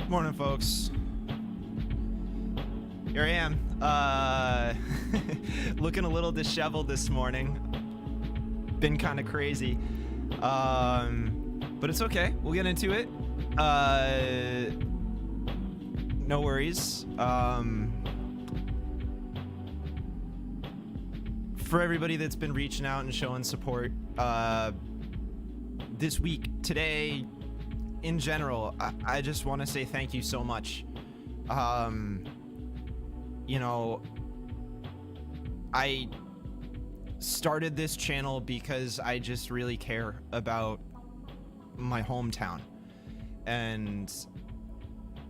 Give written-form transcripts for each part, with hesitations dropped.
Morning, folks. Here I am, looking a little disheveled this morning. Been kind of crazy, but it's okay. We'll get into it. No worries. For everybody that's been reaching out and showing support, this week, today, in general, I just want to say thank you so much. You know, I started this channel because I just really care about my hometown, and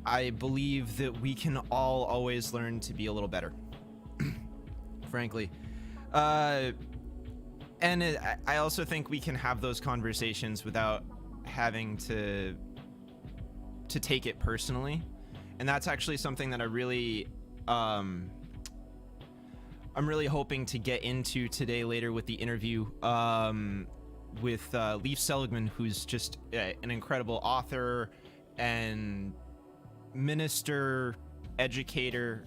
I believe that we can all always learn to be a little better, frankly. I also think we can have those conversations without having to take it personally, and that's actually something that I'm really hoping to get into today later with the interview with Seligman, who's just an incredible author and minister, educator,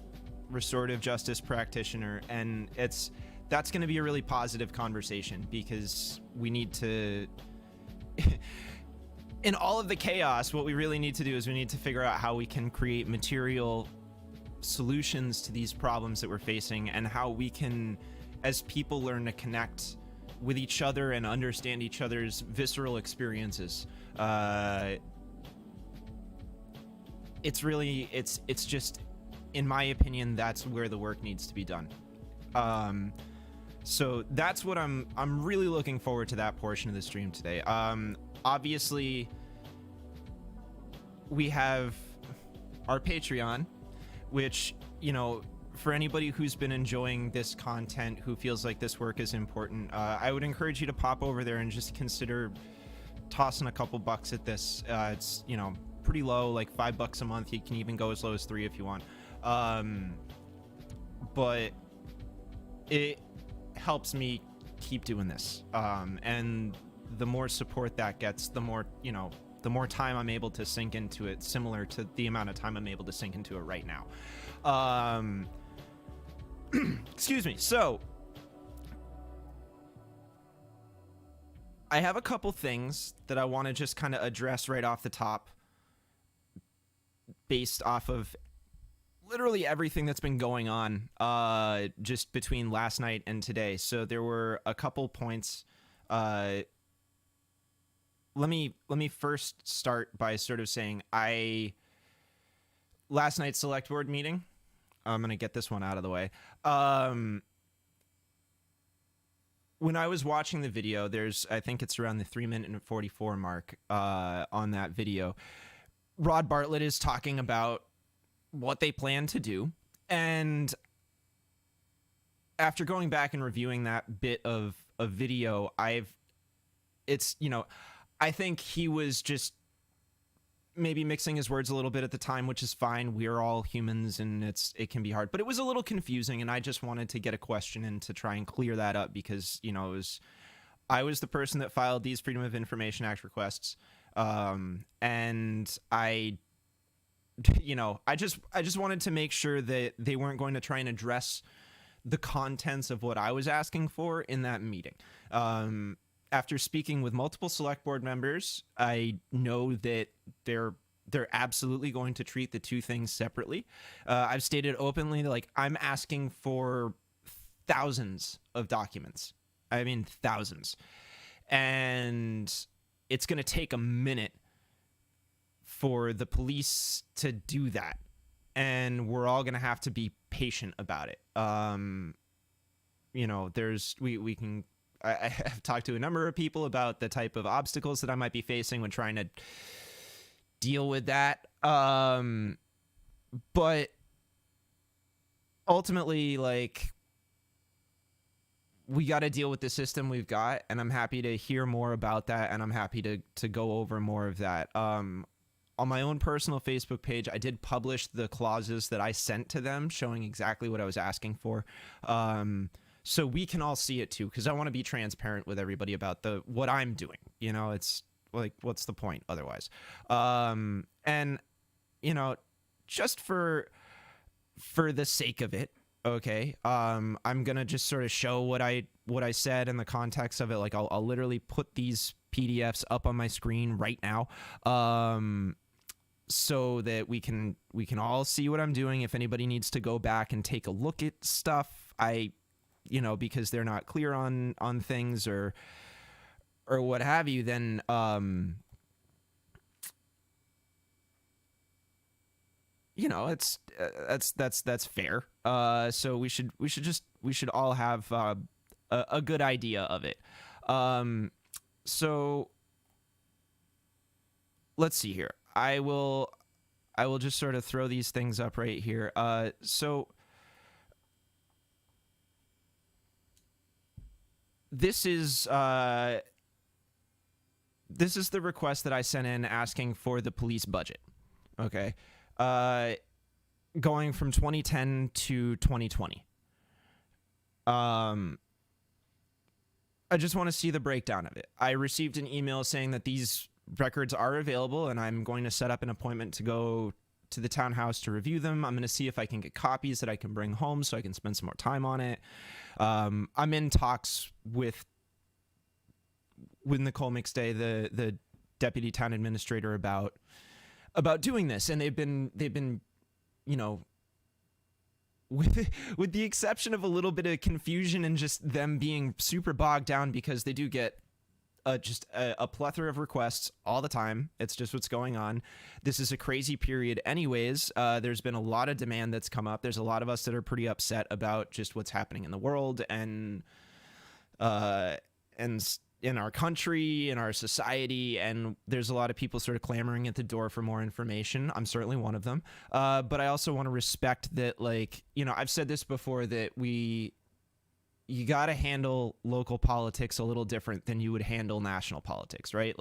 restorative justice practitioner, and that's going to be a really positive conversation, because we need to in all of the chaos, what we really need to do is we need to figure out how we can create material solutions to these problems that we're facing, and how we can, as people, learn to connect with each other and understand each other's visceral experiences. It's just, in my opinion, that's where the work needs to be done. So that's what I'm really looking forward to, that portion of the stream today. Obviously, we have our Patreon, which, you know, for anybody who's been enjoying this content, who feels like this work is important, I would encourage you to pop over there and just consider tossing a couple bucks at this. It's, you know, pretty low, like $5 a month. You can even go as low as $3 if you want. But it helps me keep doing this. And the more support that gets, the more, you know, the more time I'm able to sink into it, similar to the amount of time I'm able to sink into it right now. Excuse me. So I have a couple things that I want to just kind of address right off the top, based off of literally everything that's been going on just between last night and today. So there were a couple points. Let me first start by sort of saying, last night's select board meeting, I'm going to get this one out of the way. When I was watching the video, I think it's around the 3-minute and 44 mark on that video, Rod Bartlett is talking about what they plan to do. And after going back and reviewing that bit of video, I think he was just maybe mixing his words a little bit at the time, which is fine. We're all humans, and it can be hard, but it was a little confusing, and I just wanted to get a question in to try and clear that up, because, you know, I was the person that filed these Freedom of Information Act requests. And I just wanted to make sure that they weren't going to try and address the contents of what I was asking for in that meeting. After speaking with multiple select board members, I know that they're absolutely going to treat the two things separately. I've stated openly, like, I'm asking for thousands of documents. I mean, thousands. And it's going to take a minute for the police to do that. And we're all going to have to be patient about it. You know, I have talked to a number of people about the type of obstacles that I might be facing when trying to deal with that. But ultimately, like, we got to deal with the system we've got, and I'm happy to hear more about that, and I'm happy to go over more of that. On my own personal Facebook page, I did publish the clauses that I sent to them, showing exactly what I was asking for. So we can all see it too, because I want to be transparent with everybody about what I'm doing. You know, it's like, what's the point otherwise? And you know, just for the sake of it, okay, I'm gonna just sort of show what I said in the context of it. Like I'll literally put these PDFs up on my screen right now, so that we can all see what I'm doing. If anybody needs to go back and take a look at stuff, because they're not clear on things or what have you, then it's that's fair. So we should all have a good idea of it. So let's see here. I will just sort of throw these things up right here. So this is the request that I sent in asking for the police budget. Okay. Going from 2010 to 2020. I just want to see the breakdown of it. I received an email saying that these records are available, and I'm going to set up an appointment to go to the townhouse to review them. I'm going to see if I can get copies that I can bring home so I can spend some more time on it. I'm in talks with Nicole McStay, the deputy town administrator, about doing this, and they've been with the exception of a little bit of confusion and just them being super bogged down, because they do get just a plethora of requests all the time. It's just what's going on. This is a crazy period anyways. There's been a lot of demand that's come up. There's a lot of us that are pretty upset about just what's happening in the world and in our country, in our society, and there's a lot of people sort of clamoring at the door for more information. I'm certainly one of them. But I also want to respect that, I've said this before, that you got to handle local politics a little different than you would handle national politics, right?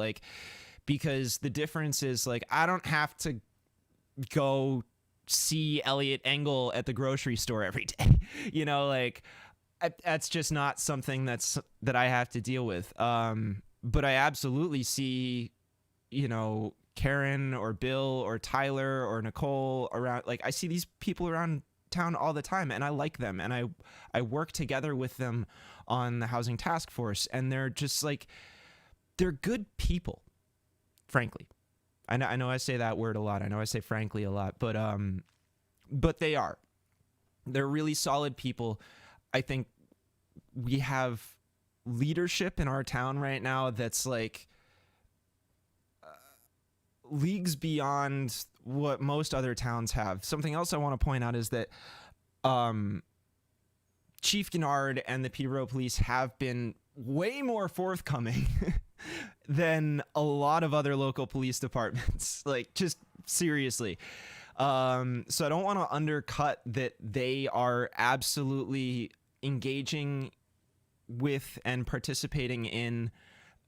Because the difference is, I don't have to go see Elliot Engel at the grocery store every day. That's just not something that I have to deal with. But I absolutely see, Karen or Bill or Tyler or Nicole around. I see these people around town all the time, and I like them, and I work together with them on the housing task force, and they're just they're good people, frankly. I know I say that word a lot. I know I say frankly a lot, but they're really solid people. I think we have leadership in our town right now that's leagues beyond what most other towns have. Something else I want to point out is that Chief Gennard and the Peterborough Police have been way more forthcoming than a lot of other local police departments. Just seriously. So I don't want to undercut that they are absolutely engaging with and participating in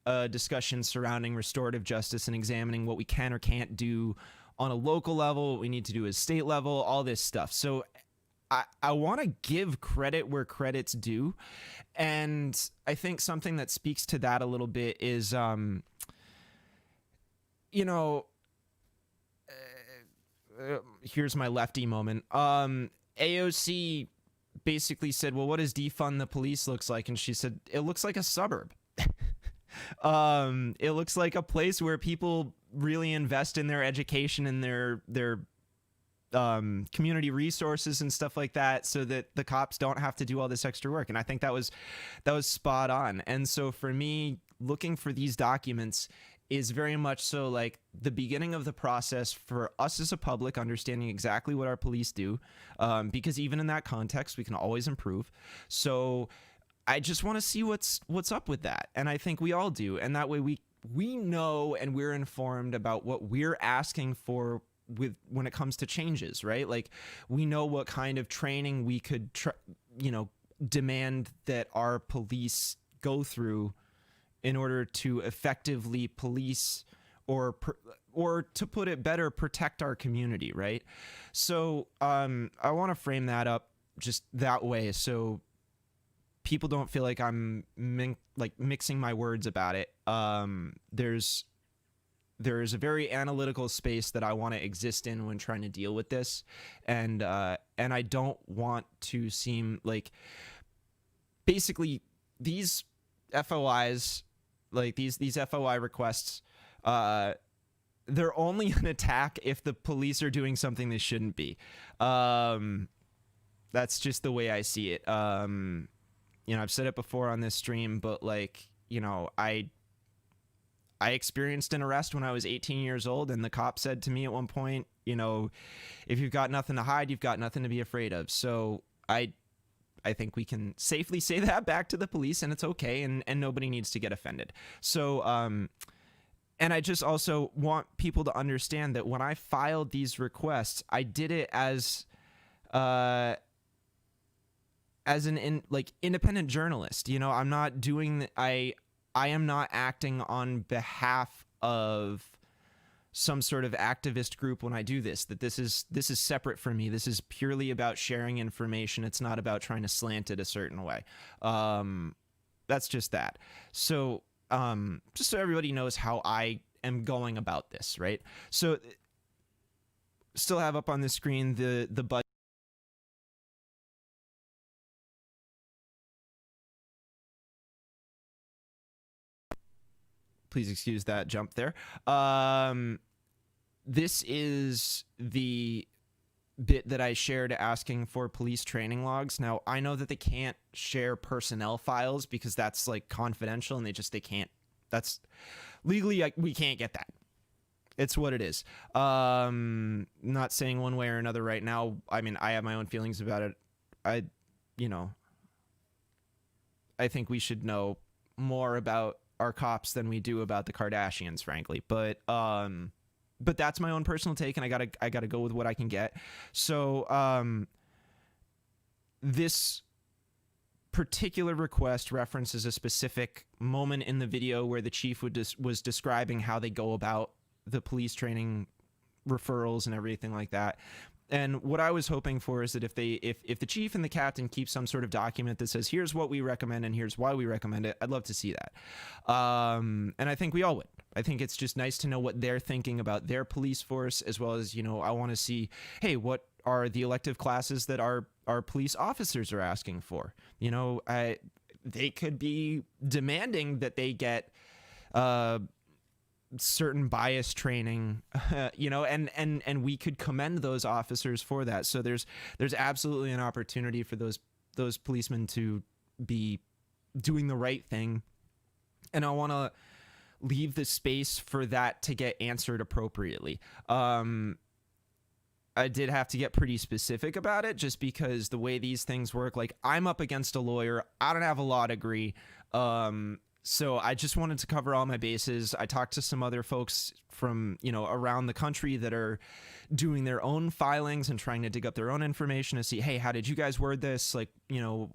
a discussion surrounding restorative justice and examining what we can or can't do on a local level, what we need to do at state level, all this stuff. So I want to give credit where credit's due. And I think something that speaks to that a little bit is, here's my lefty moment. AOC basically said, well, what does defund the police looks like? And she said, it looks like a suburb. It looks like a place where people really invest in their education and their community resources and stuff like that, so that the cops don't have to do all this extra work. And I think that was spot on. And so for me, looking for these documents is very much so the beginning of the process for us as a public, understanding exactly what our police do, because even in that context, we can always improve. So I just want to see what's up with that. And I think we all do. And that way we know and we're informed about what we're asking for when it comes to changes, right? We know what kind of training we could, demand that our police go through in order to effectively police or to put it better, protect our community, right? So I want to frame that up just that way, so people don't feel like I'm mixing my words about it. There's there is a very analytical space that I want to exist in when trying to deal with this, and I don't want to seem like, basically, these FOIs, like these FOI requests, they're only an attack if the police are doing something they shouldn't be. That's just the way I see it. I've said it before on this stream, but like, I experienced an arrest when I was 18 years old, and the cop said to me at one point, if you've got nothing to hide, you've got nothing to be afraid of. So I think we can safely say that back to the police, and it's okay, and nobody needs to get offended. So, and I just also want people to understand that when I filed these requests, I did it as an independent journalist. I'm not doing I am not acting on behalf of some sort of activist group when I do this. That this is separate from me. This is purely about sharing information. It's not about trying to slant it a certain way. That's just that. So just so everybody knows how I am going about this, right? So still have up on the screen the budget. Please excuse that jump there. This is the bit that I shared asking for police training logs. Now, I know that they can't share personnel files because that's like confidential, and they can't. That's legally, we can't get that. It's what it is. Not saying one way or another right now. I mean, I have my own feelings about it. I think we should know more about our cops than we do about the Kardashians, frankly. But that's my own personal take, and I gotta go with what I can get. So this particular request references a specific moment in the video where the chief was describing how they go about the police training referrals and everything like that. And what I was hoping for is that if the chief and the captain keep some sort of document that says, here's what we recommend and here's why we recommend it, I'd love to see that. And I think we all would. I think it's just nice to know what they're thinking about their police force, as well as, I want to see, hey, what are the elective classes that our police officers are asking for? They could be demanding that they get certain bias training, and we could commend those officers for that. So there's absolutely an opportunity for those policemen to be doing the right thing, and I want to leave the space for that to get answered appropriately. I did have to get pretty specific about it, just because the way these things work, like, I'm up against a lawyer, I don't have a law degree, so I just wanted to cover all my bases. I talked to some other folks from, around the country that are doing their own filings and trying to dig up their own information to see, hey, how did you guys word this? Like,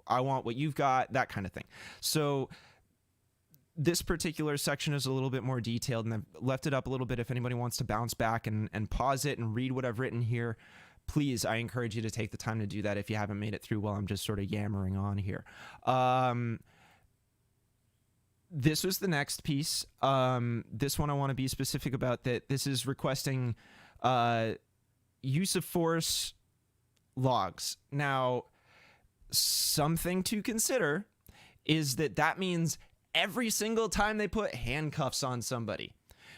I want what you've got, that kind of thing. So this particular section is a little bit more detailed, and I've left it up a little bit if anybody wants to bounce back and pause it and read what I've written here. Please, I encourage you to take the time to do that if you haven't made it through while I'm just sort of yammering on here. This was the next piece. This one I want to be specific about, that this is requesting use of force logs. Now, something to consider is that means every single time they put handcuffs on somebody,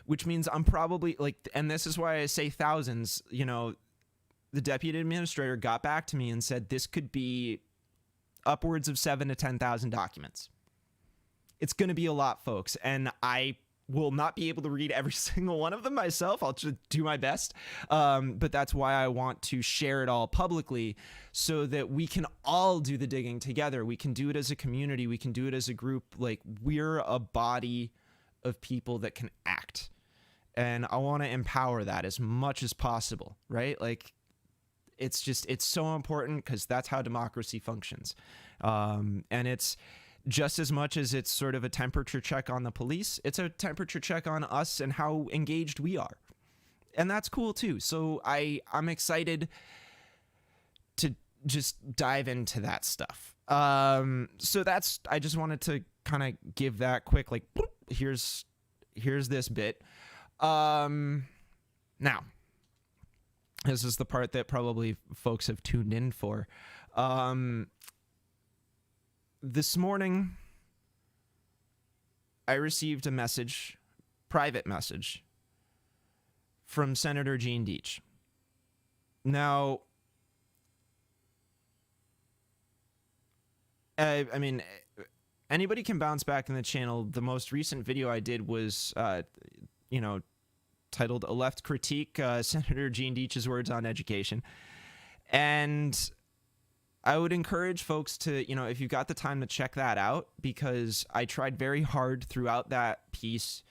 which means I'm probably like, and this is why I say thousands, the deputy administrator got back to me and said this could be upwards of 7,000 to 10,000 documents. It's going to be a lot, folks, and I will not be able to read every single one of them myself. I'll just do my best, but that's why I want to share it all publicly, so that we can all do the digging together. We can do it as a community. We can do it as a group. Like, we're a body of people that can act, and I want to empower that as much as possible, right? Like, it's so important, because that's how democracy functions, and it's just as much as it's sort of a temperature check on the police, it's a temperature check on us and how engaged we are. And that's cool too. So I'm excited to just dive into that stuff. So I just wanted to kind of give that quick, like, here's this bit. Now, this is the part that probably folks have tuned in for. This morning, I received a message, private message, from Senator Gene Deitch. Now, I mean, anybody can bounce back in the channel. The most recent video I did was, titled "A Left Critique," Senator Gene Deitch's words on education. And I would encourage folks to, if you've got the time, to check that out, because I tried very hard throughout that piece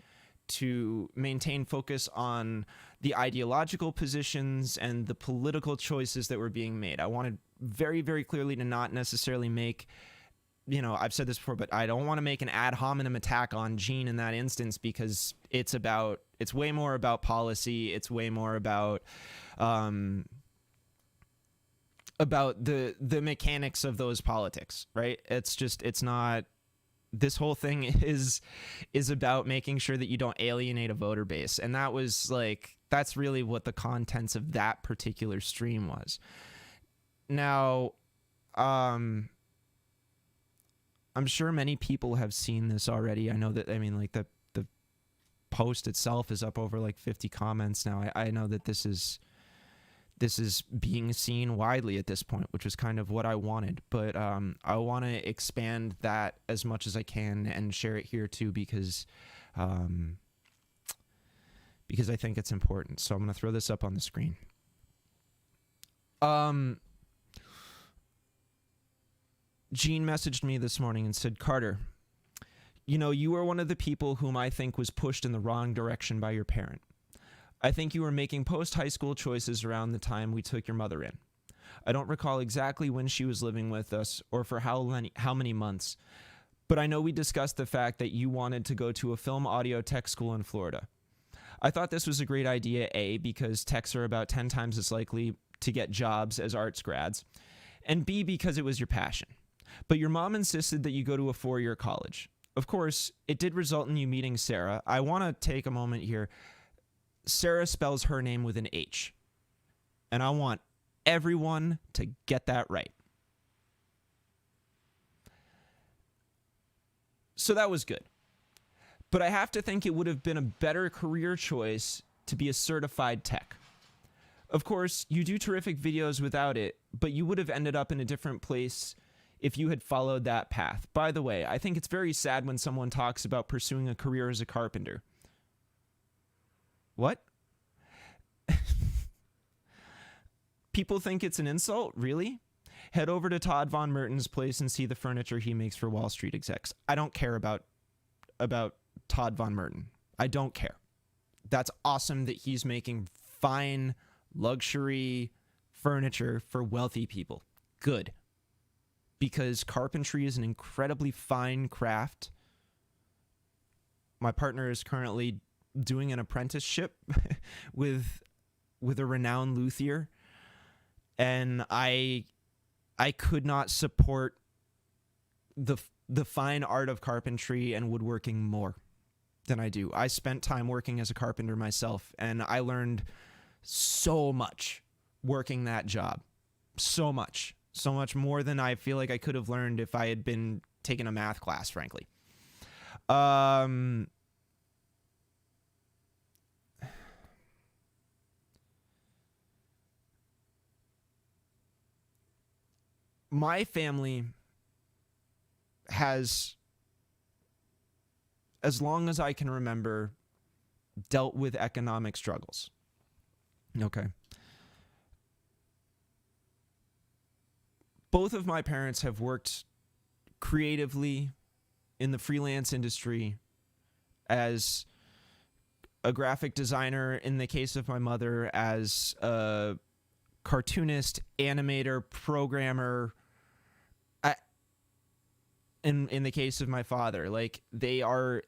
to maintain focus on the ideological positions and the political choices that were being made. I wanted very, very clearly to not necessarily make, I've said this before, but I don't want to make an ad hominem attack on Gene in that instance, because it's way more about policy. It's way more about the mechanics of those politics, right? It's not, this whole thing is about making sure that you don't alienate a voter base. And that's really what the contents of that particular stream was. Now, I'm sure many people have seen this already. I know that, the post itself is up over 50 comments now. I know that this is being seen widely at this point, which is kind of what I wanted. But I want to expand that as much as I can and share it here too, because I think it's important. So I'm going to throw this up on the screen. Gene messaged me this morning and said, "Carter, you are one of the people whom I think was pushed in the wrong direction by your parent. I think you were making post-high school choices around the time we took your mother in. I don't recall exactly when she was living with us or for how many months, but I know we discussed the fact that you wanted to go to a film audio tech school in Florida. I thought this was a great idea, A, because techs are about 10 times as likely to get jobs as arts grads, and B, because it was your passion. But your mom insisted that you go to a 4-year college. Of course, it did result in you meeting Sarah. I want to take a moment here. Sarah spells her name with an H. And I want everyone to get that right." So that was good. But I have to think it would have been a better career choice to be a certified tech. Of course, you do terrific videos without it, but you would have ended up in a different place if you had followed that path. By the way, I think it's very sad when someone talks about pursuing a career as a carpenter. What? People think it's an insult? Really? Head over to Todd Von Merton's place and see the furniture he makes for Wall Street execs. I don't care about Todd Von Merton. I don't care. That's awesome that he's making fine luxury furniture for wealthy people. Good. Because carpentry is an incredibly fine craft. My partner is currently doing an apprenticeship with a renowned luthier, and I could not support the fine art of carpentry and woodworking more than I do. I spent time working as a carpenter myself, and I learned so much working that job. So much more than I feel like I could have learned if I had been taking a math class, frankly. My family has, as long as I can remember, dealt with economic struggles. Okay. Both of my parents have worked creatively in the freelance industry as a graphic designer, in the case of my mother, as a cartoonist, animator, programmer. In the case of my father, they are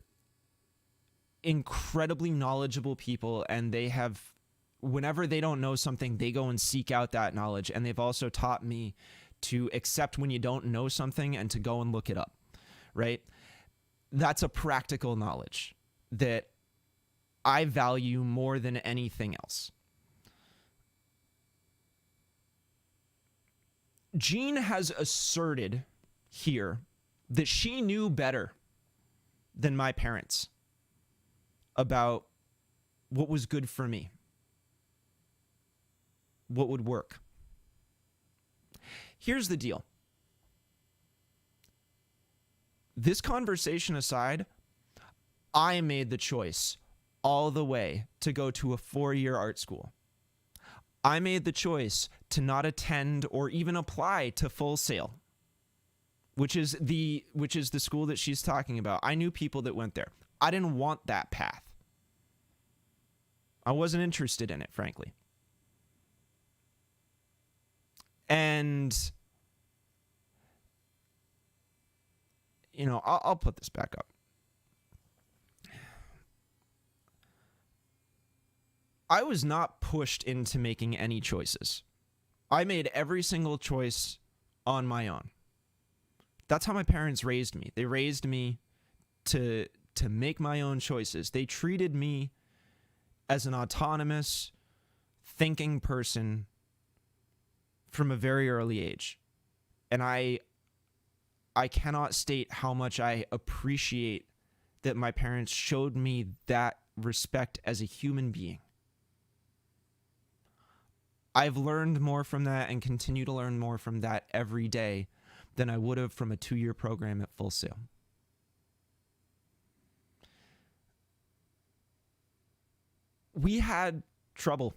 incredibly knowledgeable people, and they have, whenever they don't know something, they go and seek out that knowledge. And they've also taught me to accept when you don't know something and to go and look it up, right? That's a practical knowledge that I value more than anything else. Jean has asserted here that she knew better than my parents about what was good for me, what would work. Here's the deal. This conversation aside, I made the choice all the way to go to a 4-year art school. I made the choice to not attend or even apply to Full Sail, which is the school that she's talking about. I knew people that went there. I didn't want that path. I wasn't interested in it, frankly. And, you know, I'll put this back up. I was not pushed into making any choices. I made every single choice on my own. That's how my parents raised me. They raised me to make my own choices. They treated me as an autonomous, thinking person from a very early age. And I cannot state how much I appreciate that my parents showed me that respect as a human being. I've learned more from that and continue to learn more from that every day than I would have from a 2-year program at Full Sail. We had trouble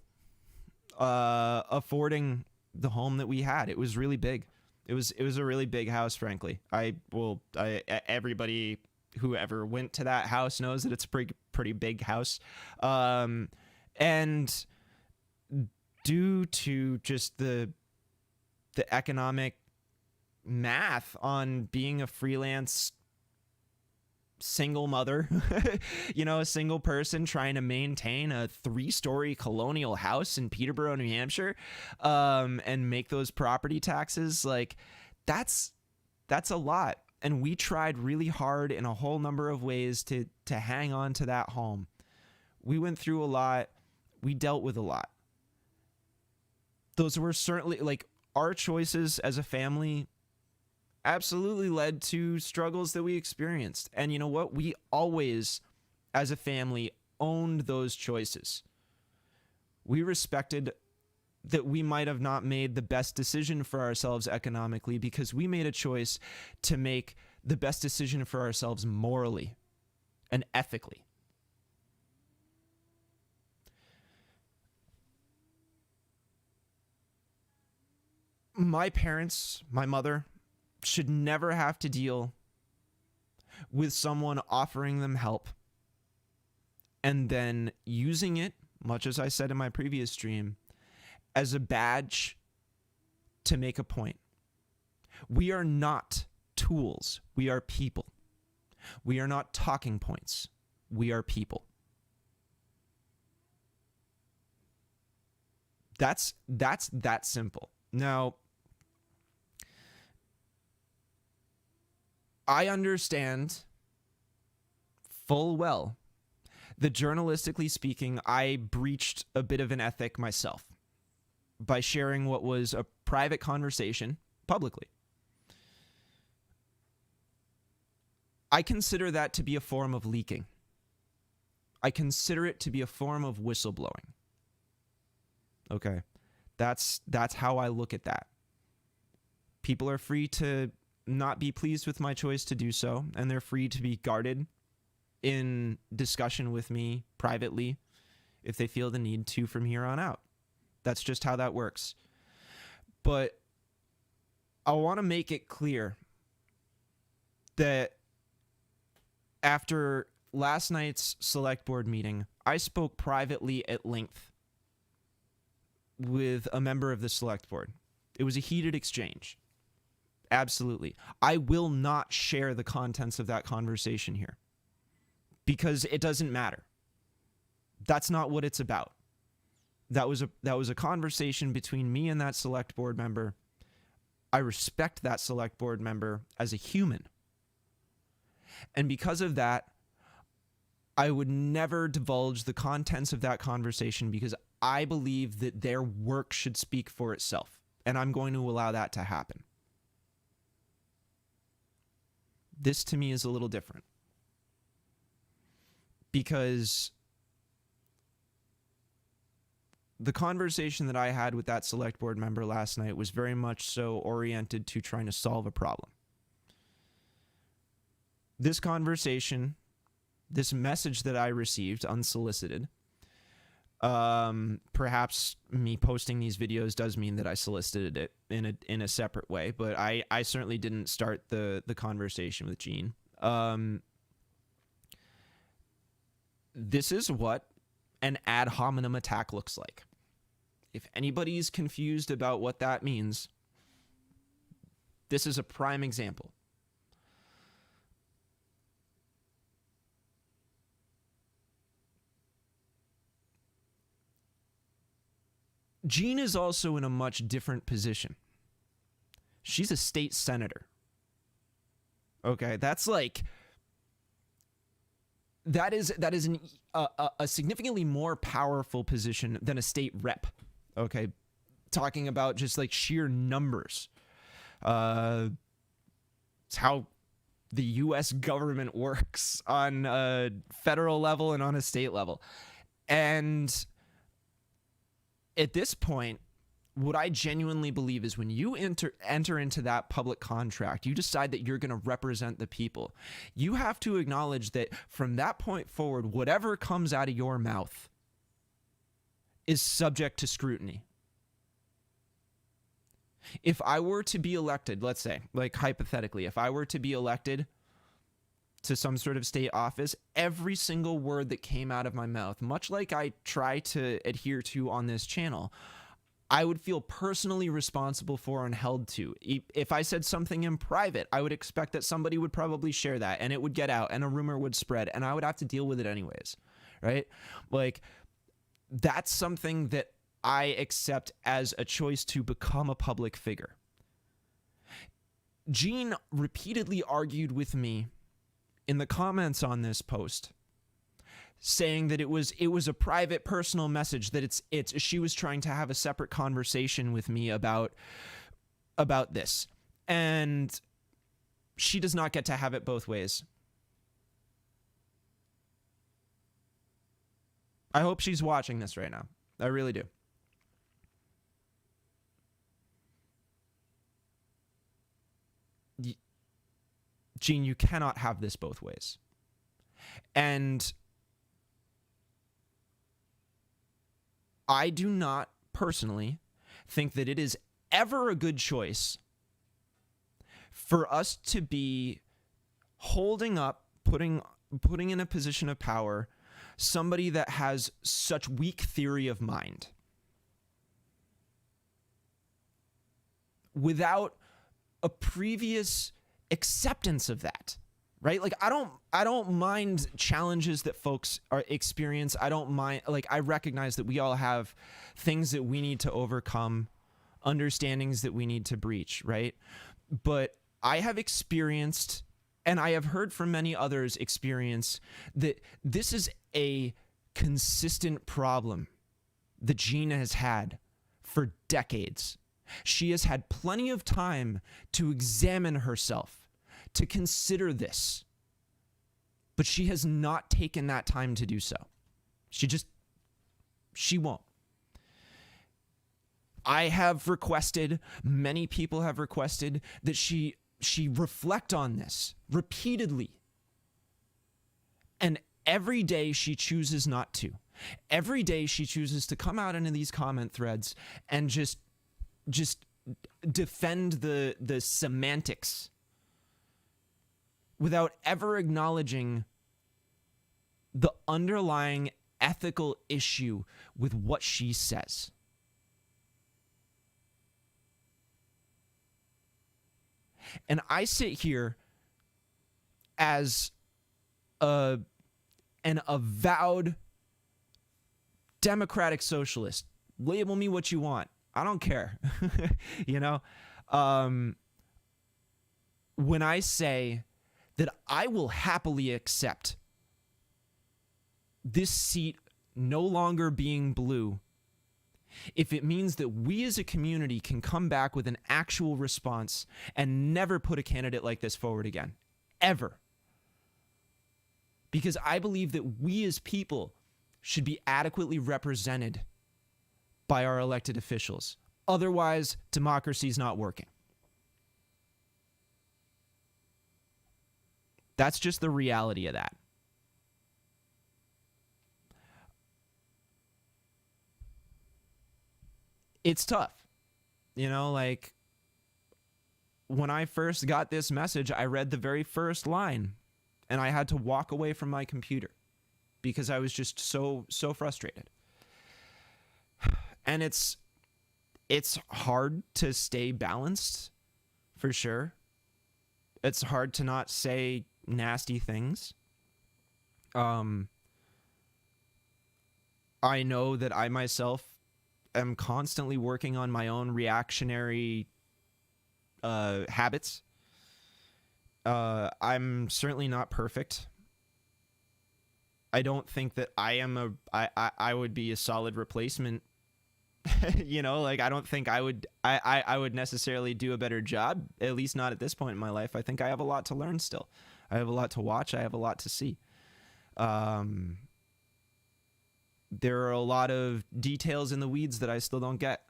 affording the home that we had. It was really big. It was a really big house, frankly. Everybody who ever went to that house knows that it's a pretty big house. And due to just the economic math on being a freelance single mother, you know, a single person trying to maintain a 3-story colonial house in Peterborough, New Hampshire, and make those property taxes, like that's a lot. And we tried really hard in a whole number of ways to hang on to that home. We went through a lot. We dealt with a lot. Those were certainly, like, our choices as a family absolutely led to struggles that we experienced. And you know what? We always, as a family, owned those choices. We respected that we might have not made the best decision for ourselves economically because we made a choice to make the best decision for ourselves morally and ethically. My parents, my mother, should never have to deal with someone offering them help and then using it, much as I said in my previous stream, as a badge to make a point. We are not tools. We are people. We are not talking points. We are people. That's that simple. Now, I understand full well that journalistically speaking, I breached a bit of an ethic myself by sharing what was a private conversation publicly. I consider that to be a form of leaking. I consider it to be a form of whistleblowing. Okay, that's how I look at that. People are free to not be pleased with my choice to do so, and they're free to be guarded in discussion with me privately if they feel the need to from here on out. That's just how that works. But I want to make it clear that after last night's select board meeting, I spoke privately at length with a member of the select board. It was a heated exchange. Absolutely. I will not share the contents of that conversation here because it doesn't matter. That's not what it's about. That was a conversation between me and that select board member. I respect that select board member as a human. And because of that, I would never divulge the contents of that conversation because I believe that their work should speak for itself, and I'm going to allow that to happen. This to me is a little different because the conversation that I had with that select board member last night was very much so oriented to trying to solve a problem. This conversation, this message that I received unsolicited, perhaps me posting these videos does mean that I solicited it in a separate way, but I certainly didn't start the conversation with Gene. This is what an ad hominem attack looks like. If anybody's confused about what that means, this is a prime example. Jean is also in a much different position. She's a state senator. Okay, that's like... That is a significantly more powerful position than a state rep. Okay, talking about just like sheer numbers. It's how the U.S. government works on a federal level and on a state level. And at this point, what I genuinely believe is when you enter into that public contract, you decide that you're going to represent the people. You have to acknowledge that from that point forward, whatever comes out of your mouth is subject to scrutiny. If I were to be elected, let's say, like hypothetically, if I were to be elected to some sort of state office, every single word that came out of my mouth, much like I try to adhere to on this channel, I would feel personally responsible for and held to. If I said something in private, I would expect that somebody would probably share that and it would get out and a rumor would spread and I would have to deal with it anyways, right? Like, that's something that I accept as a choice to become a public figure. Gene repeatedly argued with me in the comments on this post, saying that it was a private personal message, that she was trying to have a separate conversation with me about this. And she does not get to have it both ways. I hope she's watching this right now. I really do. Gene, you cannot have this both ways. And I do not personally think that it is ever a good choice for us to be holding up, putting in a position of power somebody that has such weak theory of mind without a previous acceptance of that, right? Like, I don't mind challenges that folks experience. I don't mind, like, I recognize that we all have things that we need to overcome, understandings that we need to breach, right? But I have experienced, and I have heard from many others experience, that this is a consistent problem that Gina has had for decades. She has had plenty of time to examine herself, to consider this, but she has not taken that time to do so. She won't. I have requested, many people have requested that she reflect on this repeatedly. And every day she chooses not to. Every day she chooses to come out into these comment threads and just defend the semantics without ever acknowledging the underlying ethical issue with what she says. And I sit here as an avowed democratic socialist. Label me what you want. I don't care. You know, when I say that I will happily accept this seat no longer being blue, if it means that we as a community can come back with an actual response and never put a candidate like this forward again, ever. Because I believe that we as people should be adequately represented by our elected officials. Otherwise, democracy is not working. That's just the reality of that. It's tough. You know, like when I first got this message, I read the very first line and I had to walk away from my computer because I was just so frustrated. And it's hard to stay balanced, for sure. It's hard to not say nasty things. I know that I myself am constantly working on my own reactionary habits. I'm certainly not perfect. I don't think that I would be a solid replacement. You know, like I don't think I would necessarily do a better job, at least not at this point in my life. I think I have a lot to learn still. I have a lot to watch. I have a lot to see. There are a lot of details in the weeds that I still don't get.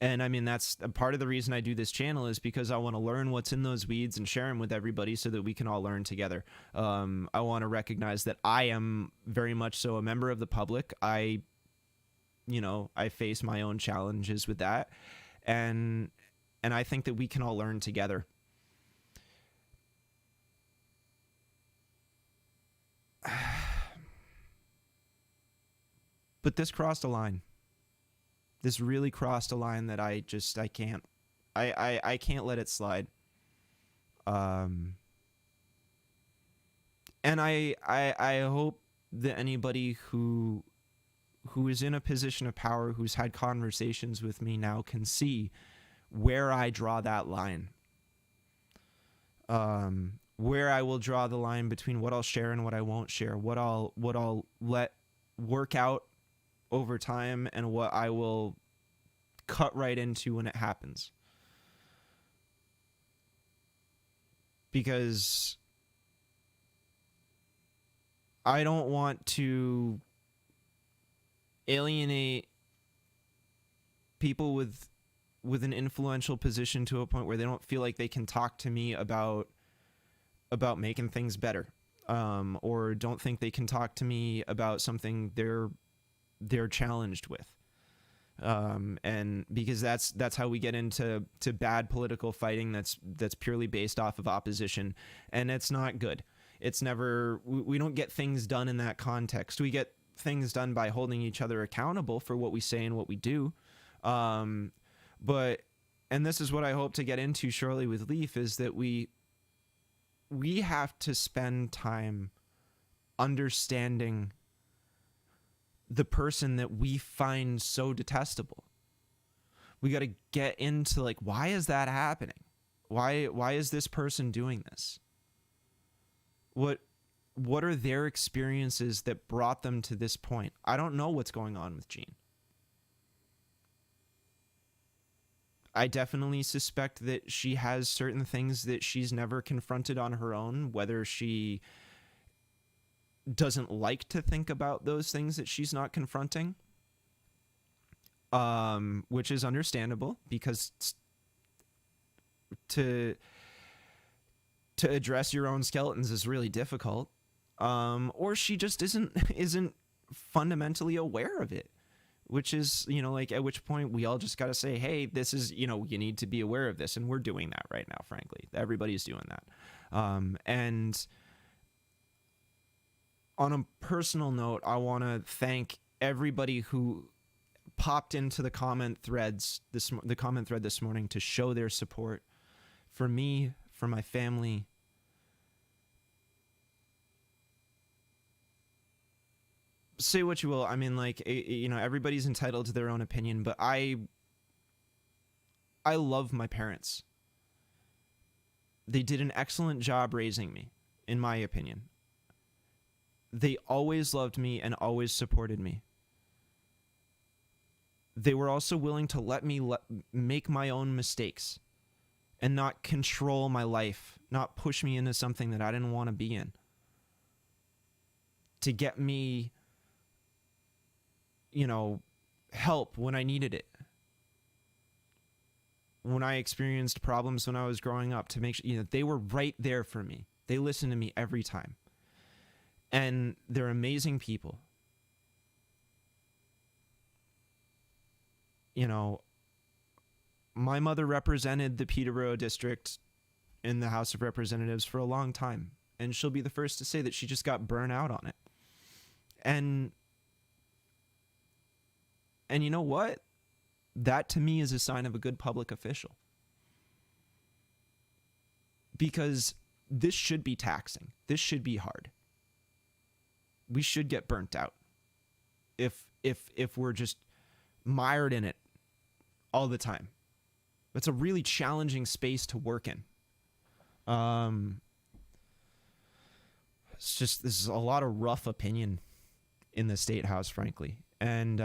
And I mean, that's a part of the reason I do this channel, is because I want to learn what's in those weeds and share them with everybody so that we can all learn together. I want to recognize that I am very much so a member of the public. I face my own challenges with that. And I think that we can all learn together. But this crossed a line. This really crossed a line that I can't let it slide. And I hope that anybody who is in a position of power, who's had conversations with me now, can see where I draw that line. Where I will draw the line between what I'll share and what I won't share, what I'll let work out over time, and what I will cut right into when it happens. Because I don't want to alienate people with an influential position to a point where they don't feel like they can talk to me about making things better, or don't think they can talk to me about something they're challenged with. And because that's how we get into bad political fighting that's purely based off of opposition, and it's not good. It's never, we don't get things done in that context. We get things done by holding each other accountable for what we say and what we do. But, and this is what I hope to get into shortly with Leaf, is that we have to spend time understanding the person that we find so detestable. We got to get into, like, why is that happening? Why is this person doing this? What are their experiences that brought them to this point? I don't know what's going on with Jean. I definitely suspect that she has certain things that she's never confronted on her own, whether she doesn't like to think about those things that she's not confronting, which is understandable, because to address your own skeletons is really difficult. Or she just isn't fundamentally aware of it, which is, like, at which point we all just got to say, hey, this is, you need to be aware of this. And we're doing that right now, frankly. Everybody's doing that. And on a personal note, I want to thank everybody who popped into the comment thread this morning to show their support for me, for my family. Say what you will. I mean, like, everybody's entitled to their own opinion, but I love my parents. They did an excellent job raising me, in my opinion. they always loved me and always supported me. They were also willing to let me make my own mistakes and not control my life, not push me into something that I didn't want to be in, to get me, help when I needed it. When I experienced problems when I was growing up, to make sure, they were right there for me. They listened to me every time. And they're amazing people. My mother represented the Peterborough district in the House of Representatives for a long time, and she'll be the first to say that she just got burnt out on it. And you know what? That to me is a sign of a good public official. Because this should be taxing. This should be hard. We should get burnt out if we're just mired in it all the time. It's a really challenging space to work in. This is a lot of rough opinion in the State House, frankly. And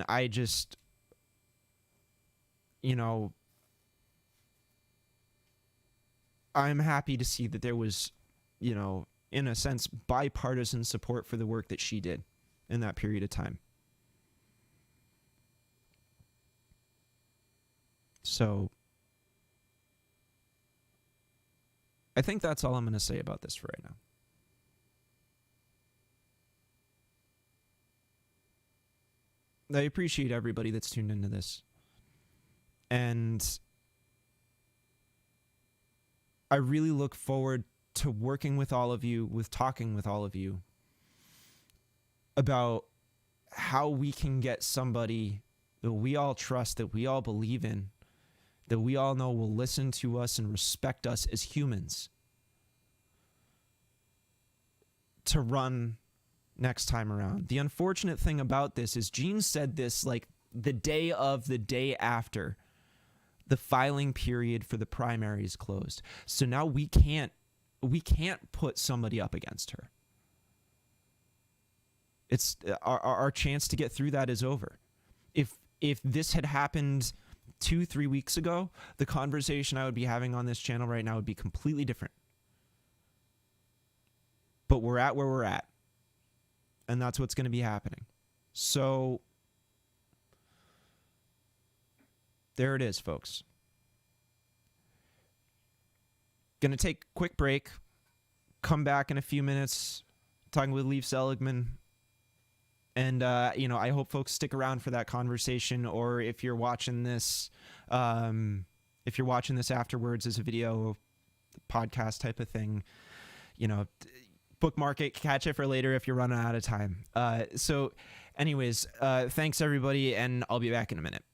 I just, I'm happy to see that there was, in a sense, bipartisan support for the work that she did in that period of time. So I think that's all I'm going to say about this for right now. I appreciate everybody that's tuned into this. And I really look forward to working with all of you, with talking with all of you about how we can get somebody that we all trust, that we all believe in, that we all know will listen to us and respect us as humans, to run next time around. The unfortunate thing about this is Gene said this like the day after the filing period for the primaries closed. So now we can't put somebody up against her. It's our chance to get through that is over. If this had happened 2-3 weeks ago, the conversation I would be having on this channel right now would be completely different. But we're at where we're at. And that's what's going to be happening. So there it is, folks. Going to take a quick break. Come back in a few minutes. Talking with Leif Seligman. And, I hope folks stick around for that conversation. Or if you're watching this, afterwards as a video, podcast type of thing, bookmark it, catch it for later if you're running out of time. So anyways, thanks everybody, and I'll be back in a minute.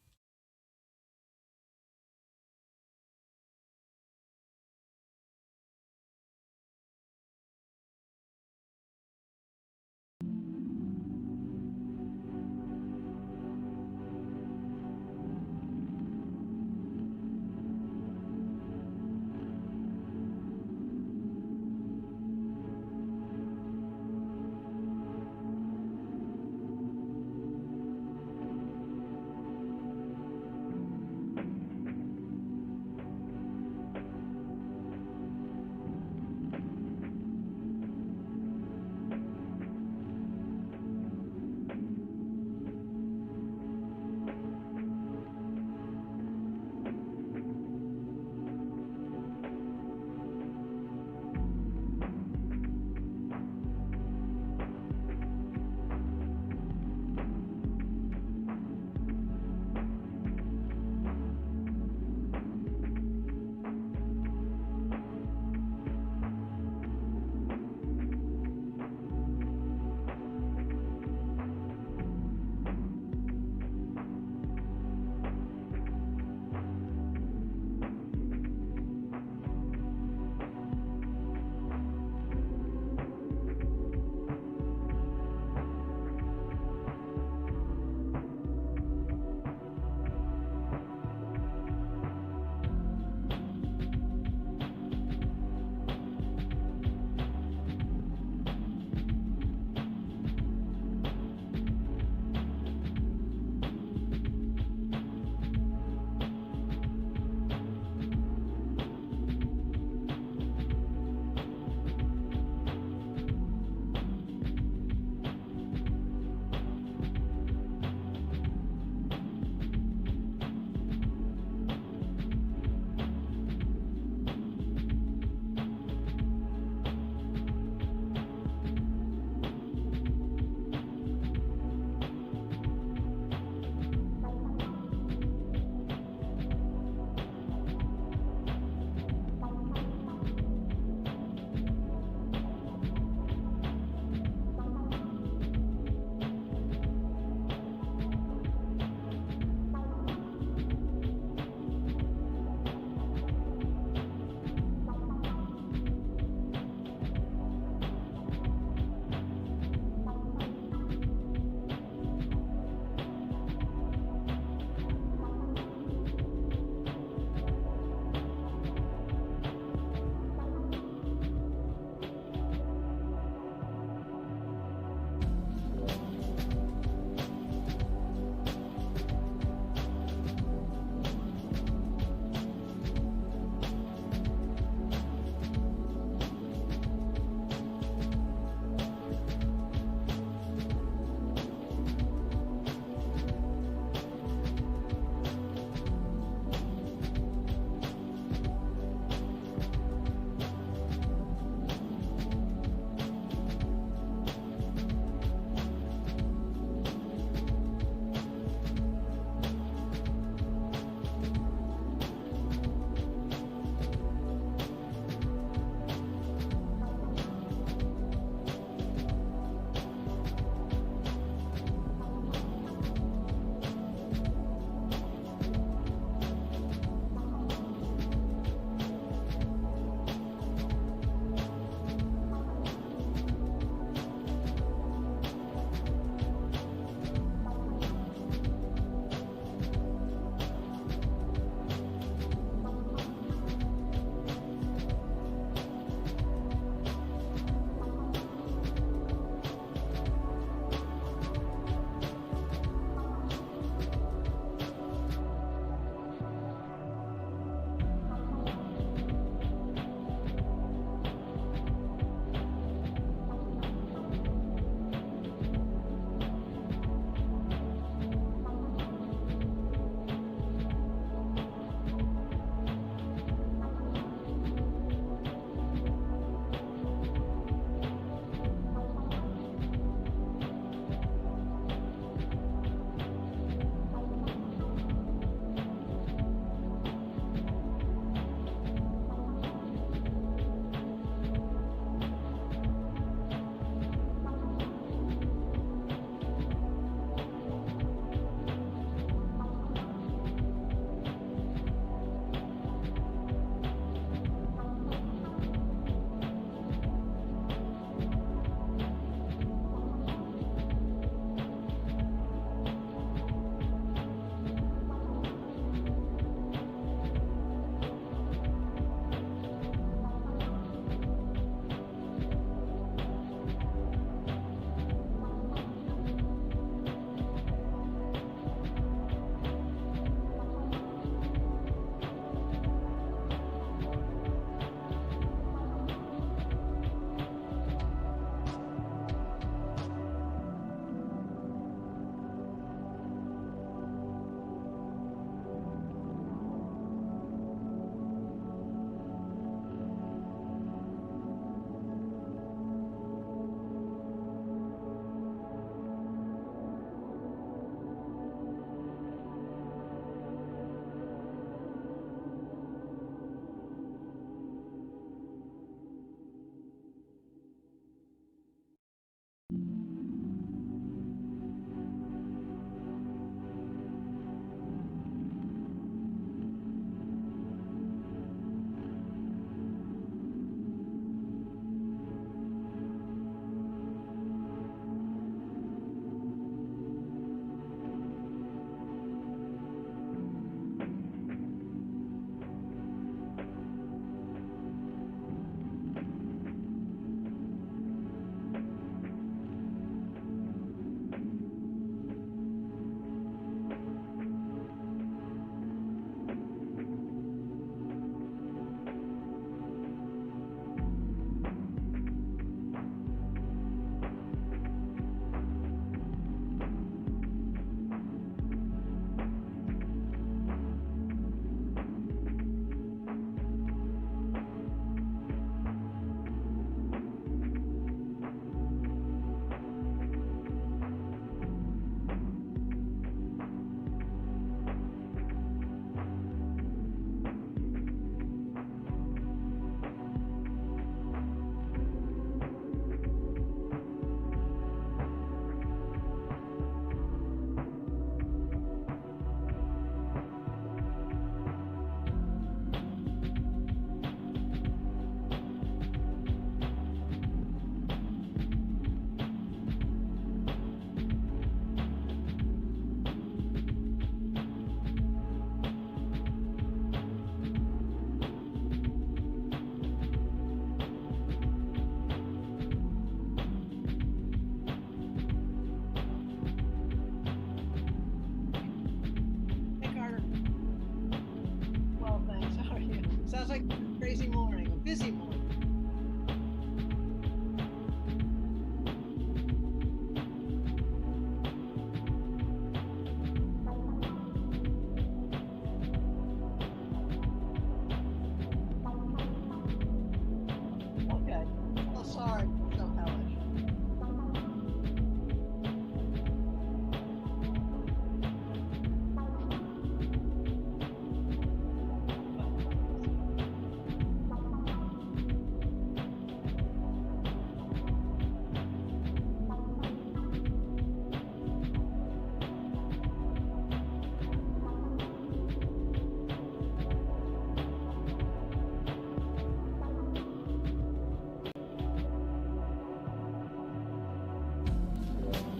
sorry. So hellish.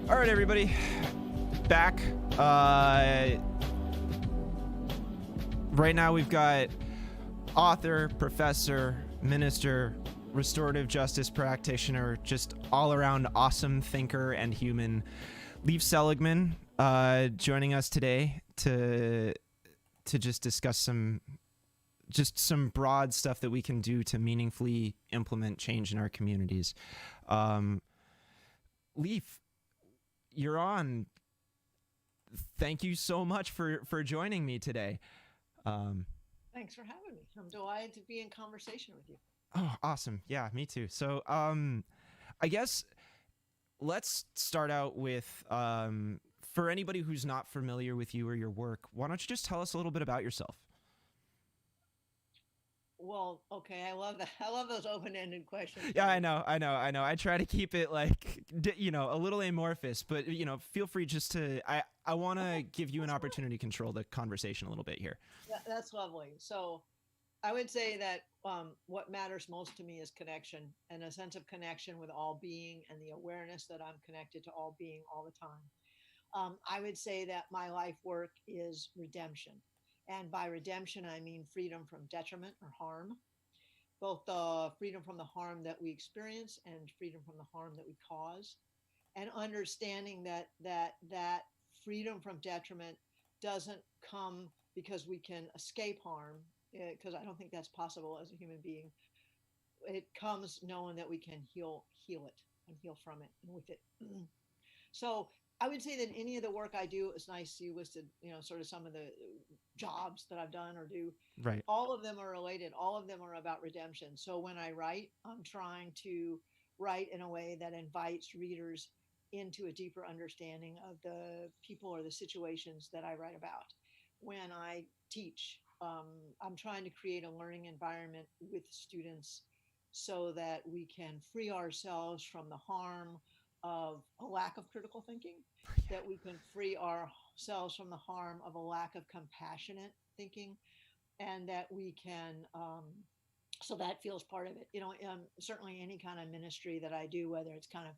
All right, everybody, back. Right now we've got author, professor, minister, restorative justice practitioner, just all around awesome thinker and human, Leif Seligman, joining us today to just discuss some broad stuff that we can do to meaningfully implement change in our communities. Leif, you're on. Thank you so much for joining me today. Thanks for having me. I'm delighted to be in conversation with you. Oh, awesome. Yeah, me too. So, I guess let's start out with, for anybody who's not familiar with you or your work, why don't you just tell us a little bit about yourself? Well, okay, I love that. I love those open-ended questions. Yeah, I know. I try to keep it like, a little amorphous, but feel free just to. I want to give you an opportunity to control the conversation a little bit here. That's lovely. So, I would say that what matters most to me is connection and a sense of connection with all being and the awareness that I'm connected to all being all the time. I would say that my life work is redemption. And by redemption, I mean freedom from detriment or harm, both the freedom from the harm that we experience and freedom from the harm that we cause, and understanding that freedom from detriment doesn't come because we can escape harm, because I don't think that's possible as a human being. It comes knowing that we can heal it and heal from it and with it. So I would say that any of the work I do, is nice you listed, sort of some of the jobs that I've done or do. Right. All of them are related. All of them are about redemption. So when I write, I'm trying to write in a way that invites readers into a deeper understanding of the people or the situations that I write about. When I teach, I'm trying to create a learning environment with students so that we can free ourselves from the harm of a lack of critical thinking, that we can free ourselves from the harm of a lack of compassionate thinking, and that we can, so that feels part of it. Certainly any kind of ministry that I do, whether it's kind of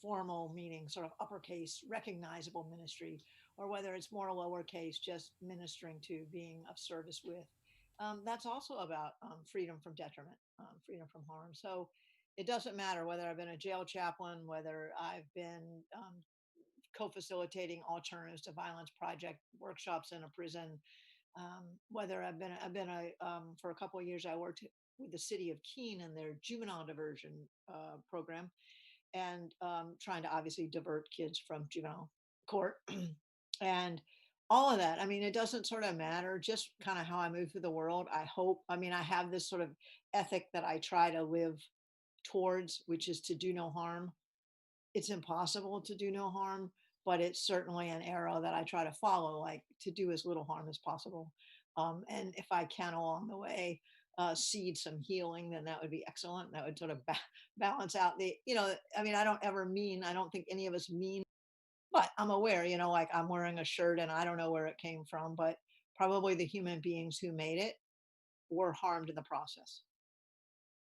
formal, meaning sort of uppercase, recognizable ministry, or whether it's more lowercase, just ministering to, being of service with, that's also about freedom from detriment, freedom from harm. So it doesn't matter whether I've been a jail chaplain, whether I've been co-facilitating alternatives to violence project workshops in a prison, whether I've been for a couple of years I worked with the city of Keene and their juvenile diversion program, and trying to obviously divert kids from juvenile court and all of that. I mean, it doesn't sort of matter, just kind of how I move through the world. I hope, I mean, I have this sort of ethic that I try to live towards, which is to do no harm. It's impossible to do no harm, but it's certainly an arrow that I try to follow, like to do as little harm as possible. And if I can along the way seed some healing, then that would be excellent. That would sort of balance out I mean, I don't think any of us mean, but I'm aware, like I'm wearing a shirt and I don't know where it came from, but probably the human beings who made it were harmed in the process.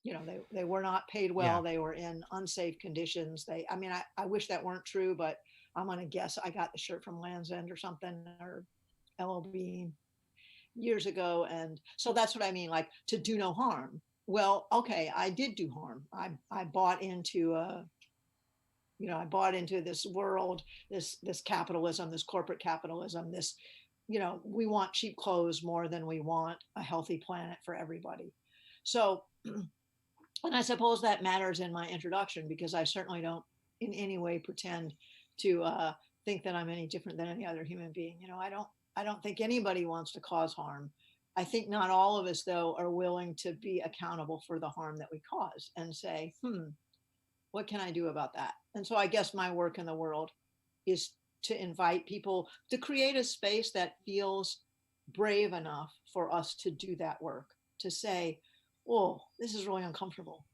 They were not paid Yeah. well. They were in unsafe conditions. I mean, I wish that weren't true, but I'm going to guess I got the shirt from Land's End or something, or LOB years ago. And so that's what I mean, like to do no harm. Well, okay, I did do harm. I bought into I bought into this world, this capitalism, this corporate capitalism, this, we want cheap clothes more than we want a healthy planet for everybody. So and I suppose that matters in my introduction, because I certainly don't in any way pretend to think that I'm any different than any other human being. I don't think anybody wants to cause harm. I think not all of us, though, are willing to be accountable for the harm that we cause and say, What can I do about that? And so I guess my work in the world is to invite people to create a space that feels brave enough for us to do that work, to say, oh, this is really uncomfortable.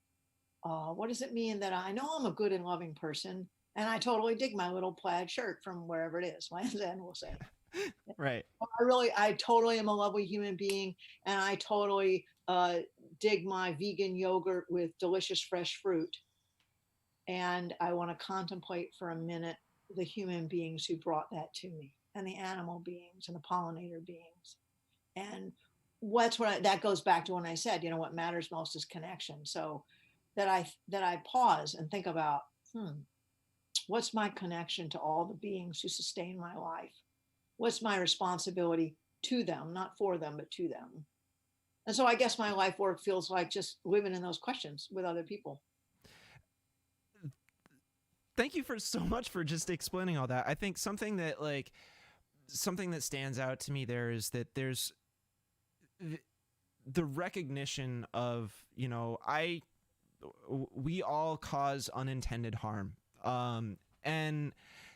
What does it mean that I know I'm a good and loving person and I totally dig my little plaid shirt from wherever it is, Land's End, we'll say. Right. I totally am a lovely human being, and I totally dig my vegan yogurt with delicious fresh fruit. And I want to contemplate for a minute the human beings who brought that to me, and the animal beings, and the pollinator beings. And that goes back to when I said, what matters most is connection. So that I pause and think about, what's my connection to all the beings who sustain my life? What's my responsibility to them, not for them, but to them? And so I guess my life work feels like just living in those questions with other people. Thank you for so much for just explaining all that. I think something that stands out to me there is that there's the recognition of, I we all cause unintended harm. And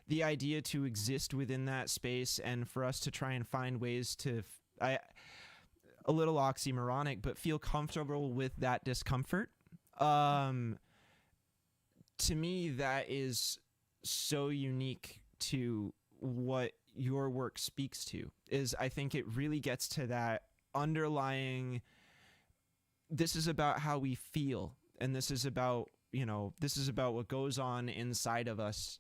the idea to exist within that space and for us to try and find ways to a little oxymoronic, but feel comfortable with that discomfort. Um, to me, that is so unique to what your work speaks to. Is I think it really gets to that underlying. This is about how we feel, and this is about what goes on inside of us,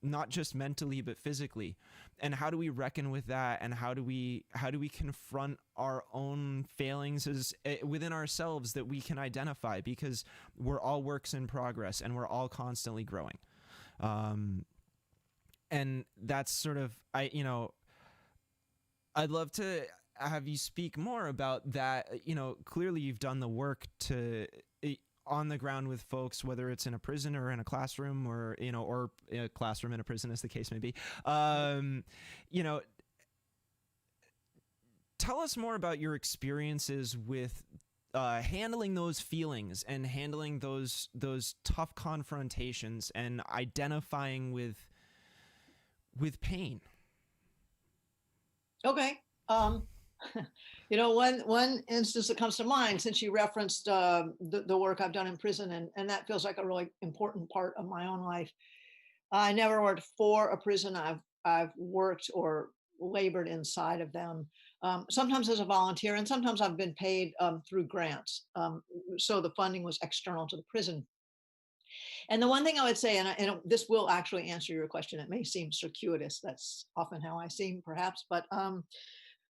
not just mentally but physically, and how do we reckon with that, and how do we confront our own failings as within ourselves that we can identify, because we're all works in progress and we're all constantly growing. And that's sort of I'd love to have you speak more about that. Clearly you've done the work to on the ground with folks, whether it's in a prison or in a classroom, or or a classroom in a prison, as the case may be. You know, tell us more about your experiences with handling those feelings and handling those tough confrontations and identifying with pain. Okay. Um, one instance that comes to mind, since you referenced the work I've done in prison, and that feels like a really important part of my own life. I never worked for a prison. I've worked or labored inside of them, sometimes as a volunteer, and sometimes I've been paid through grants. So the funding was external to the prison. And the one thing I would say, and this will actually answer your question, it may seem circuitous. That's often how I seem, perhaps. But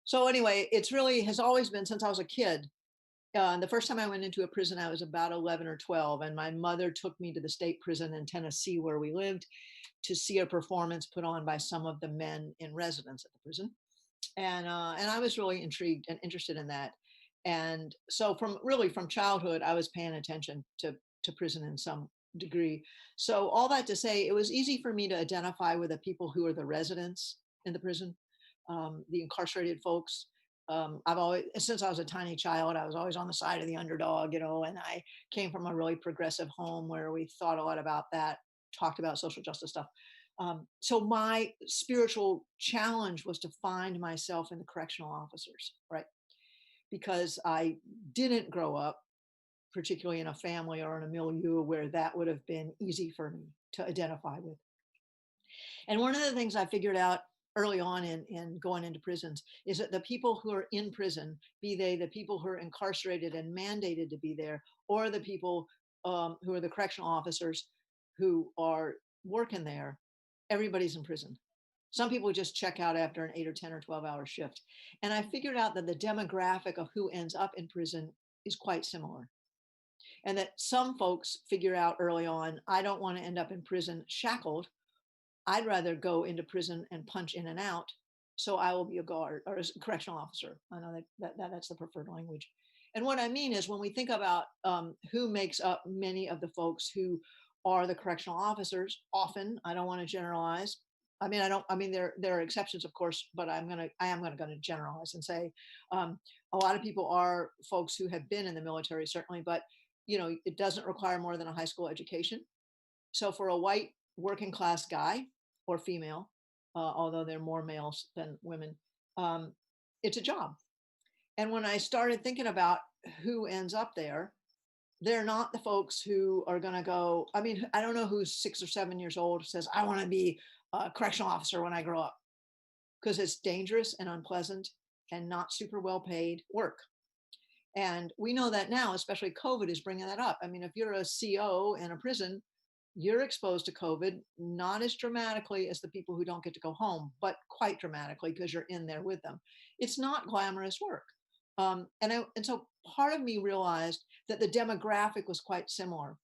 so anyway, it's really has always been since I was a kid. The first time I went into a prison, I was about 11 or 12, and my mother took me to the state prison in Tennessee where we lived to see a performance put on by some of the men in residence at the prison. And I was really intrigued and interested in that. And so from childhood, I was paying attention to prison in some degree. So all that to say, it was easy for me to identify with the people who are the residents in the prison, the incarcerated folks. I've always, since I was a tiny child, I was always on the side of the underdog, and I came from a really progressive home where we thought a lot about that, talked about social justice stuff. So my spiritual challenge was to find myself in the correctional officers, right? Because I didn't grow up, particularly in a family or in a milieu where that would have been easy for me to identify with. And one of the things I figured out early on in going into prisons is that the people who are in prison, be they the people who are incarcerated and mandated to be there, or the people who are the correctional officers who are working there, everybody's in prison. Some people just check out after an 8 or 10 or 12-hour shift. And I figured out that the demographic of who ends up in prison is quite similar. And that some folks figure out early on, I don't want to end up in prison shackled. I'd rather go into prison and punch in and out. So I will be a guard or a correctional officer. I know that's the preferred language. And what I mean is when we think about who makes up many of the folks who are the correctional officers, often, I don't want to generalize. I mean, I don't. I mean, there are exceptions, of course, but I am gonna generalize and say a lot of people are folks who have been in the military, certainly, but it doesn't require more than a high school education. So for a white working class guy or female, although they're more males than women, um, it's a job. And when I started thinking about who ends up there, they're not the folks who are going to go. I mean, I don't know who's 6 or 7 years old says, I want to be a correctional officer when I grow up, because it's dangerous and unpleasant and not super well paid work. And we know that now, especially COVID is bringing that up. I mean, if you're a CO in a prison, you're exposed to COVID, not as dramatically as the people who don't get to go home, but quite dramatically because you're in there with them. It's not glamorous work. And so part of me realized that the demographic was quite similar.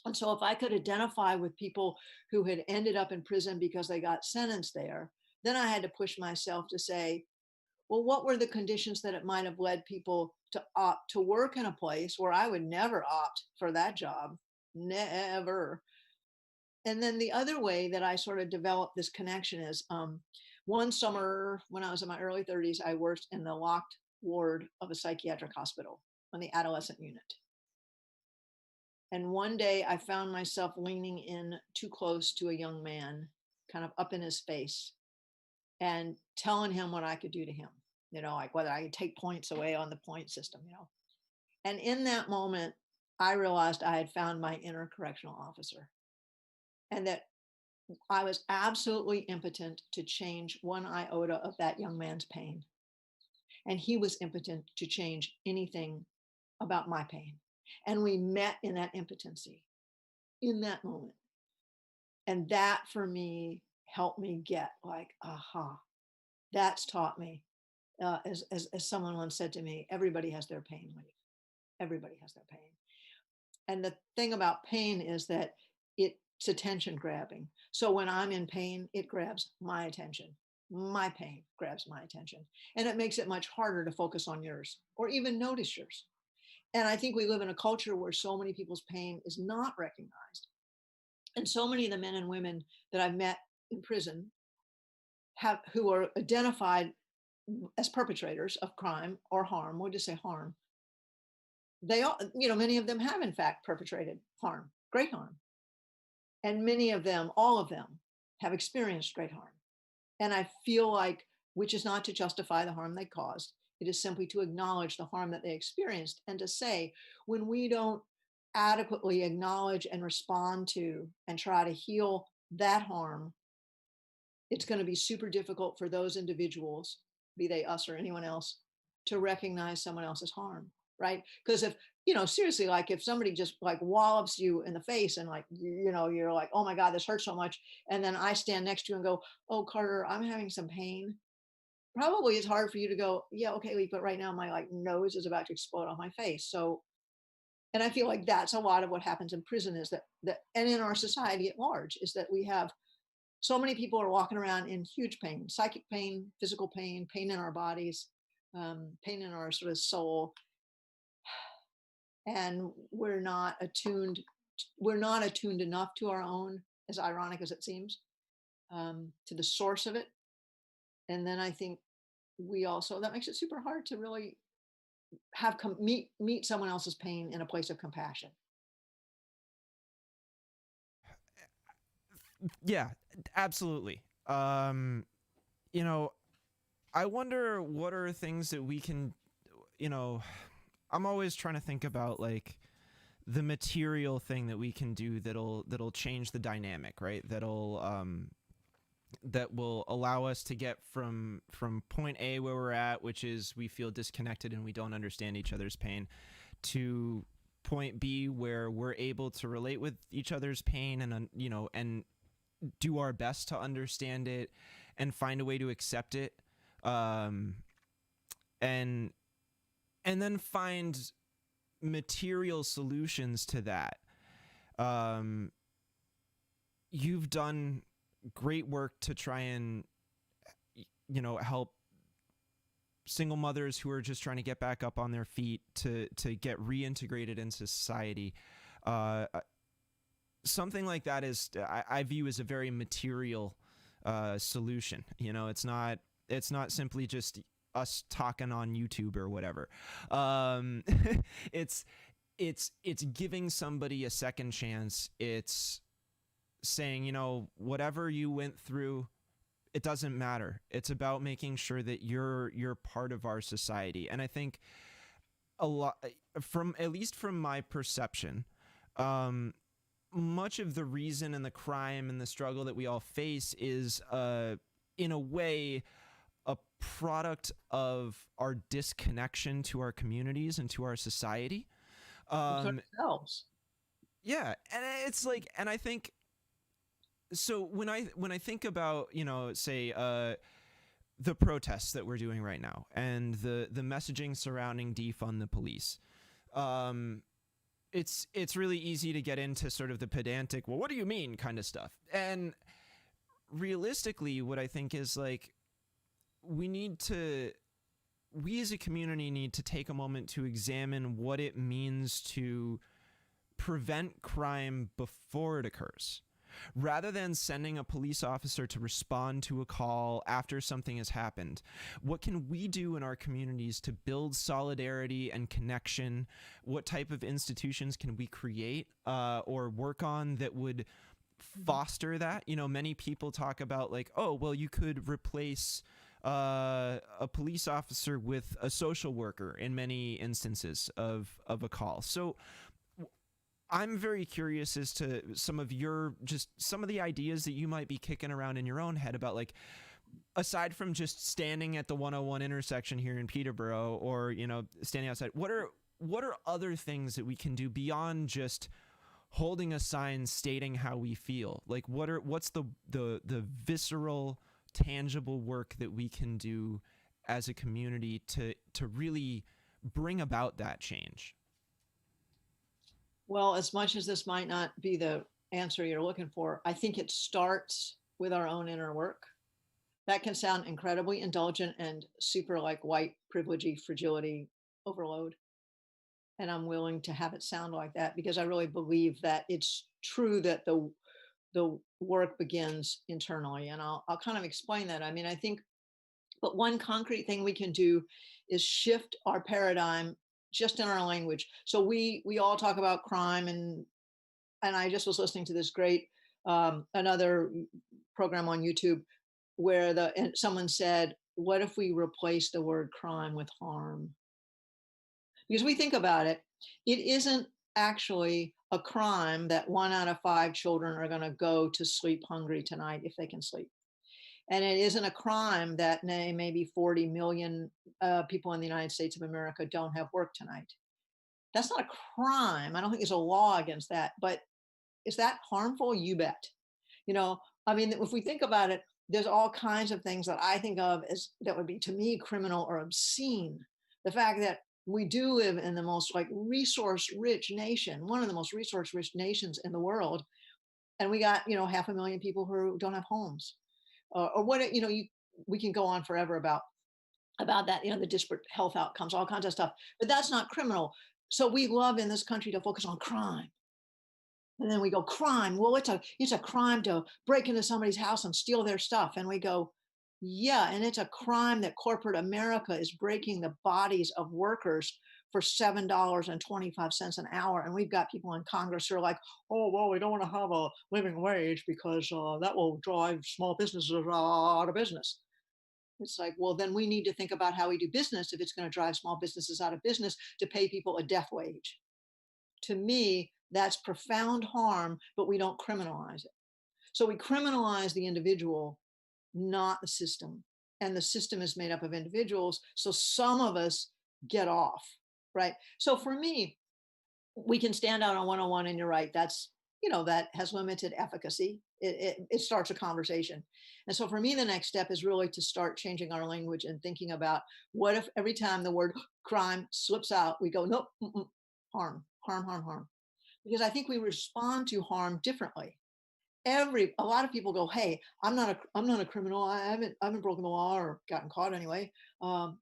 And so if I could identify with people who had ended up in prison because they got sentenced there, then I had to push myself to say, well, what were the conditions that it might have led people to opt to work in a place where I would never opt for that job? Never. And then the other way that I sort of developed this connection is one summer when I was in my early 30s, I worked in the locked ward of a psychiatric hospital on the adolescent unit. And one day I found myself leaning in too close to a young man, kind of up in his face, and telling him what I could do to him, like whether I could take points away on the point system. And in that moment, I realized I had found my inner correctional officer, and that I was absolutely impotent to change one iota of that young man's pain. And he was impotent to change anything about my pain. And we met in that impotency, in that moment. And that for me helped me get like, aha, that's taught me. As someone once said to me, everybody has their pain, Lee. Everybody has their pain. And the thing about pain is that it's attention grabbing. So when I'm in pain, it grabs my attention. My pain grabs my attention. And it makes it much harder to focus on yours or even notice yours. And I think we live in a culture where so many people's pain is not recognized. And so many of the men and women that I've met in prison who are identified as perpetrators of crime or harm, we'll just say harm, they all, many of them have in fact perpetrated harm, great harm. And many of them, all of them, have experienced great harm. And I feel like, which is not to justify the harm they caused, it is simply to acknowledge the harm that they experienced and to say, when we don't adequately acknowledge and respond to and try to heal that harm, it's going to be super difficult for those individuals, be they us or anyone else, to recognize someone else's harm, right? Because if, seriously, like if somebody just like wallops you in the face and like, you're like, oh my God, this hurts so much. And then I stand next to you and go, oh, Carter, I'm having some pain. Probably it's hard for you to go, yeah, okay, Lee, but right now my like nose is about to explode on my face. So, and I feel like that's a lot of what happens in prison is that, and in our society at large, is that we have so many people are walking around in huge pain, psychic pain, physical pain, pain in our bodies, pain in our sort of soul. And we're not attuned enough to our own, as ironic as it seems, to the source of it. And then I think that makes it super hard to really meet someone else's pain in a place of compassion. Yeah, absolutely. I wonder what are things that we can, I'm always trying to think about like the material thing that we can do that'll change the dynamic, right? That will allow us to get from point A where we're at, which is we feel disconnected and we don't understand each other's pain, to point B where we're able to relate with each other's pain and and do our best to understand it and find a way to accept it, and then find material solutions to that. You've done great work to try and help single mothers who are just trying to get back up on their feet to get reintegrated into society. Something like that is I view as a very material solution. It's not simply just us talking on YouTube or whatever. It's it's giving somebody a second chance. It's saying, whatever you went through, it doesn't matter. It's about making sure that you're part of our society. And I think a lot, from at least from my perception, um, much of the reason and the crime and the struggle that we all face is, in a way, a product of our disconnection to our communities and to our society. With Um, ourselves. yeah, and it's like, and I think so when I think about, say, the protests that we're doing right now and the messaging surrounding defund the police, um, it's really easy to get into sort of the pedantic, well, what do you mean kind of stuff. And realistically, what I think is like, we need to we as a community need to take a moment to examine what it means to prevent crime before it occurs. Rather than sending a police officer to respond to a call after something has happened, what can we do in our communities to build solidarity and connection? What type of institutions can we create or work on that would foster that? Many people talk about like, oh, well, you could replace a police officer with a social worker in many instances of a call. So I'm very curious as to some of the ideas that you might be kicking around in your own head about, like, aside from just standing at the 101 intersection here in Peterborough, or standing outside, what are other things that we can do beyond just holding a sign stating how we feel? Like, what's the visceral, tangible work that we can do as a community to really bring about that change? Well, as much as this might not be the answer you're looking for, I think it starts with our own inner work. That can sound incredibly indulgent and super like white privilegey fragility overload. And I'm willing to have it sound like that because I really believe that it's true that the work begins internally. And I'll kind of explain that. I mean, I think, but one concrete thing we can do is shift our paradigm just in our language. So we all talk about crime, and I just was listening to this great another program on YouTube where someone said, "What if we replace the word crime with harm?" Because we think about it, it isn't actually a crime that 1 out of 5 children are going to go to sleep hungry tonight if they can sleep. And it isn't a crime that maybe 40 million people in the United States of America don't have work tonight. That's not a crime. I don't think there's a law against that. But is that harmful? You bet. I mean, if we think about it, there's all kinds of things that I think of as that would be to me criminal or obscene. The fact that we do live in the most like resource rich nation, one of the most resource rich nations in the world, and we got 500,000 people who don't have homes, or what we can go on forever about that, the disparate health outcomes, all kinds of stuff. But that's not criminal. So we love in this country to focus on crime. And then we go, crime. Well, it's a crime to break into somebody's house and steal their stuff. And we go, yeah, and it's a crime that corporate America is breaking the bodies of workers for $7.25 an hour. And we've got people in Congress who are like, oh, well, we don't want to have a living wage because that will drive small businesses out of business. It's like, well, then we need to think about how we do business if it's going to drive small businesses out of business to pay people a death wage. To me, that's profound harm, but we don't criminalize it. So we criminalize the individual, not the system. And the system is made up of individuals. So some of us get off, right? So for me, we can stand out on 101, and you're right. That has limited efficacy. It starts a conversation. And so for me, the next step is really to start changing our language and thinking about what if every time the word crime slips out, we go, nope, harm, harm, harm, harm. Because I think we respond to harm differently. A lot of people go, hey, I'm not a criminal. I haven't broken the law or gotten caught anyway.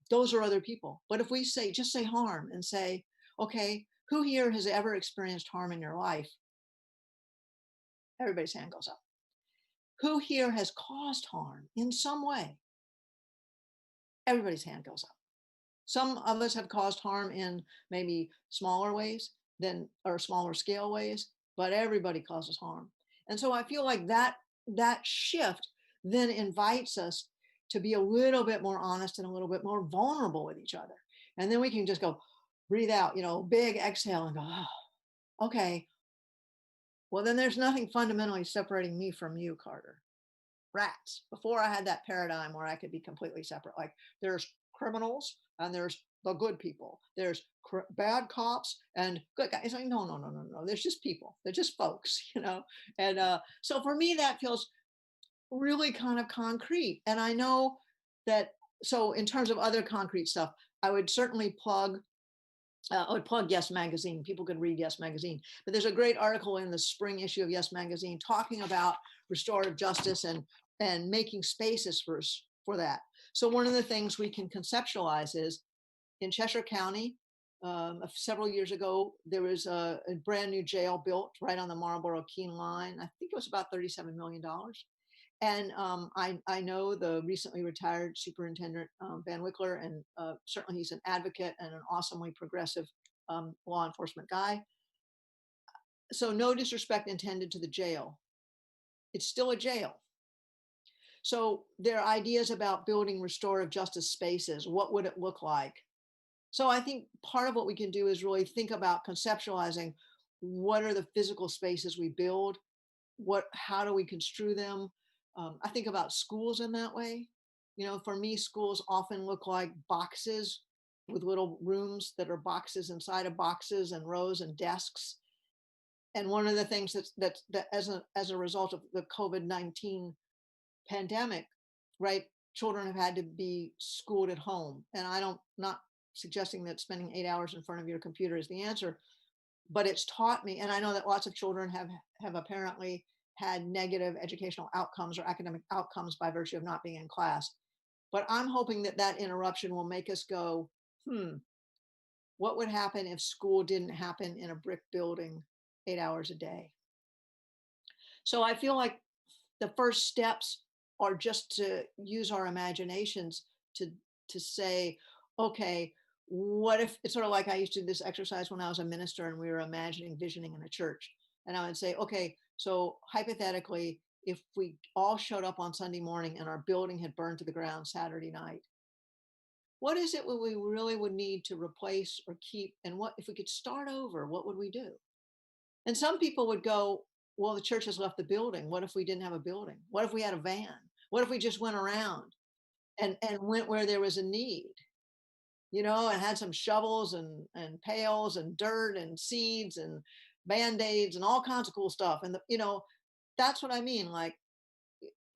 Those are other people. But if we just say harm and say, okay, who here has ever experienced harm in your life? Everybody's hand goes up. Who here has caused harm in some way? Everybody's hand goes up. Some of us have caused harm in maybe smaller ways. than or smaller scale ways, but everybody causes harm. And so I feel like that shift then invites us to be a little bit more honest and a little bit more vulnerable with each other. And then we can just go breathe out, big exhale and go, oh, okay. Well, then there's nothing fundamentally separating me from you, Carter. Rats. Before I had that paradigm where I could be completely separate. Like there's criminals and there's the good people. There's bad cops and good guys. It's like no, no, no, no, no. There's just people. They're just folks, And so for me, that feels really kind of concrete. And I know that. So in terms of other concrete stuff, I would certainly plug I would plug Yes Magazine. People could read Yes Magazine. But there's a great article in the spring issue of Yes Magazine talking about restorative justice and making spaces for that. So one of the things we can conceptualize is in Cheshire County, several years ago, there was a brand new jail built right on the Marlborough Keene line. I think it was about $37 million. And I know the recently retired superintendent, Van Wickler, and certainly he's an advocate and an awesomely progressive law enforcement guy. So, no disrespect intended to the jail. It's still a jail. So, there are ideas about building restorative justice spaces. What would it look like? So, I think part of what we can do is really think about conceptualizing what are the physical spaces we build, how do we construe them. I think about schools in that way. For me, schools often look like boxes with little rooms that are boxes inside of boxes and rows and desks. And one of the things that as a result of the COVID-19 pandemic, right, children have had to be schooled at home. And not suggesting that spending 8 hours in front of your computer is the answer, but it's taught me, and I know that lots of children have apparently had negative educational outcomes or academic outcomes by virtue of not being in class. But I'm hoping that interruption will make us go, what would happen if school didn't happen in a brick building 8 hours a day? So I feel like the first steps are just to use our imaginations to say, okay, what if it's sort of like I used to do this exercise when I was a minister and we were imagining visioning in a church. And I would say, okay, so hypothetically, if we all showed up on Sunday morning and our building had burned to the ground Saturday night, what is it we really would need to replace or keep? And what if we could start over, what would we do? And some people would go, well, the church has left the building. What if we didn't have a building? What if we had a van? What if we just went around and went where there was a need? And had some shovels and pails and dirt and seeds and band-aids and all kinds of cool stuff. And that's what I mean. Like,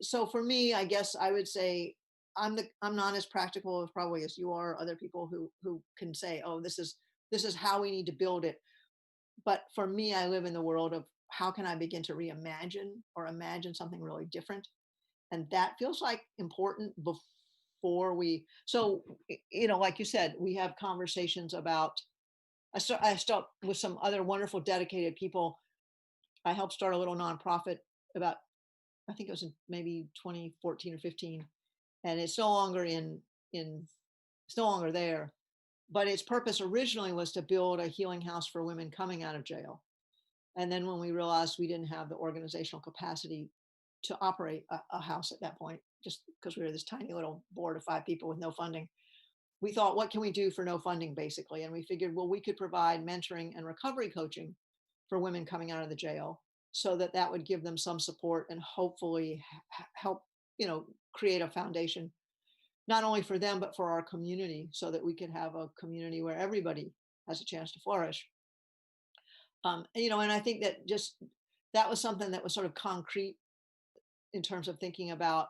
so for me, I guess I would say I'm not as practical as probably as you are, other people who can say, oh, this is how we need to build it. But for me, I live in the world of how can I begin to reimagine or imagine something really different? And that feels like important before we, so, like you said, we have conversations about, I start with some other wonderful dedicated people. I helped start a little nonprofit about, I think it was in maybe 2014 or 15, and it's no longer it's no longer there. But its purpose originally was to build a healing house for women coming out of jail. And then when we realized we didn't have the organizational capacity to operate a house at that point, just because we were this tiny little board of 5 people with no funding, we thought, what can we do for no funding, basically? And we figured, well, we could provide mentoring and recovery coaching for women coming out of the jail so that would give them some support and hopefully help, create a foundation, not only for them, but for our community so that we could have a community where everybody has a chance to flourish. And I think that was something that was sort of concrete in terms of thinking about,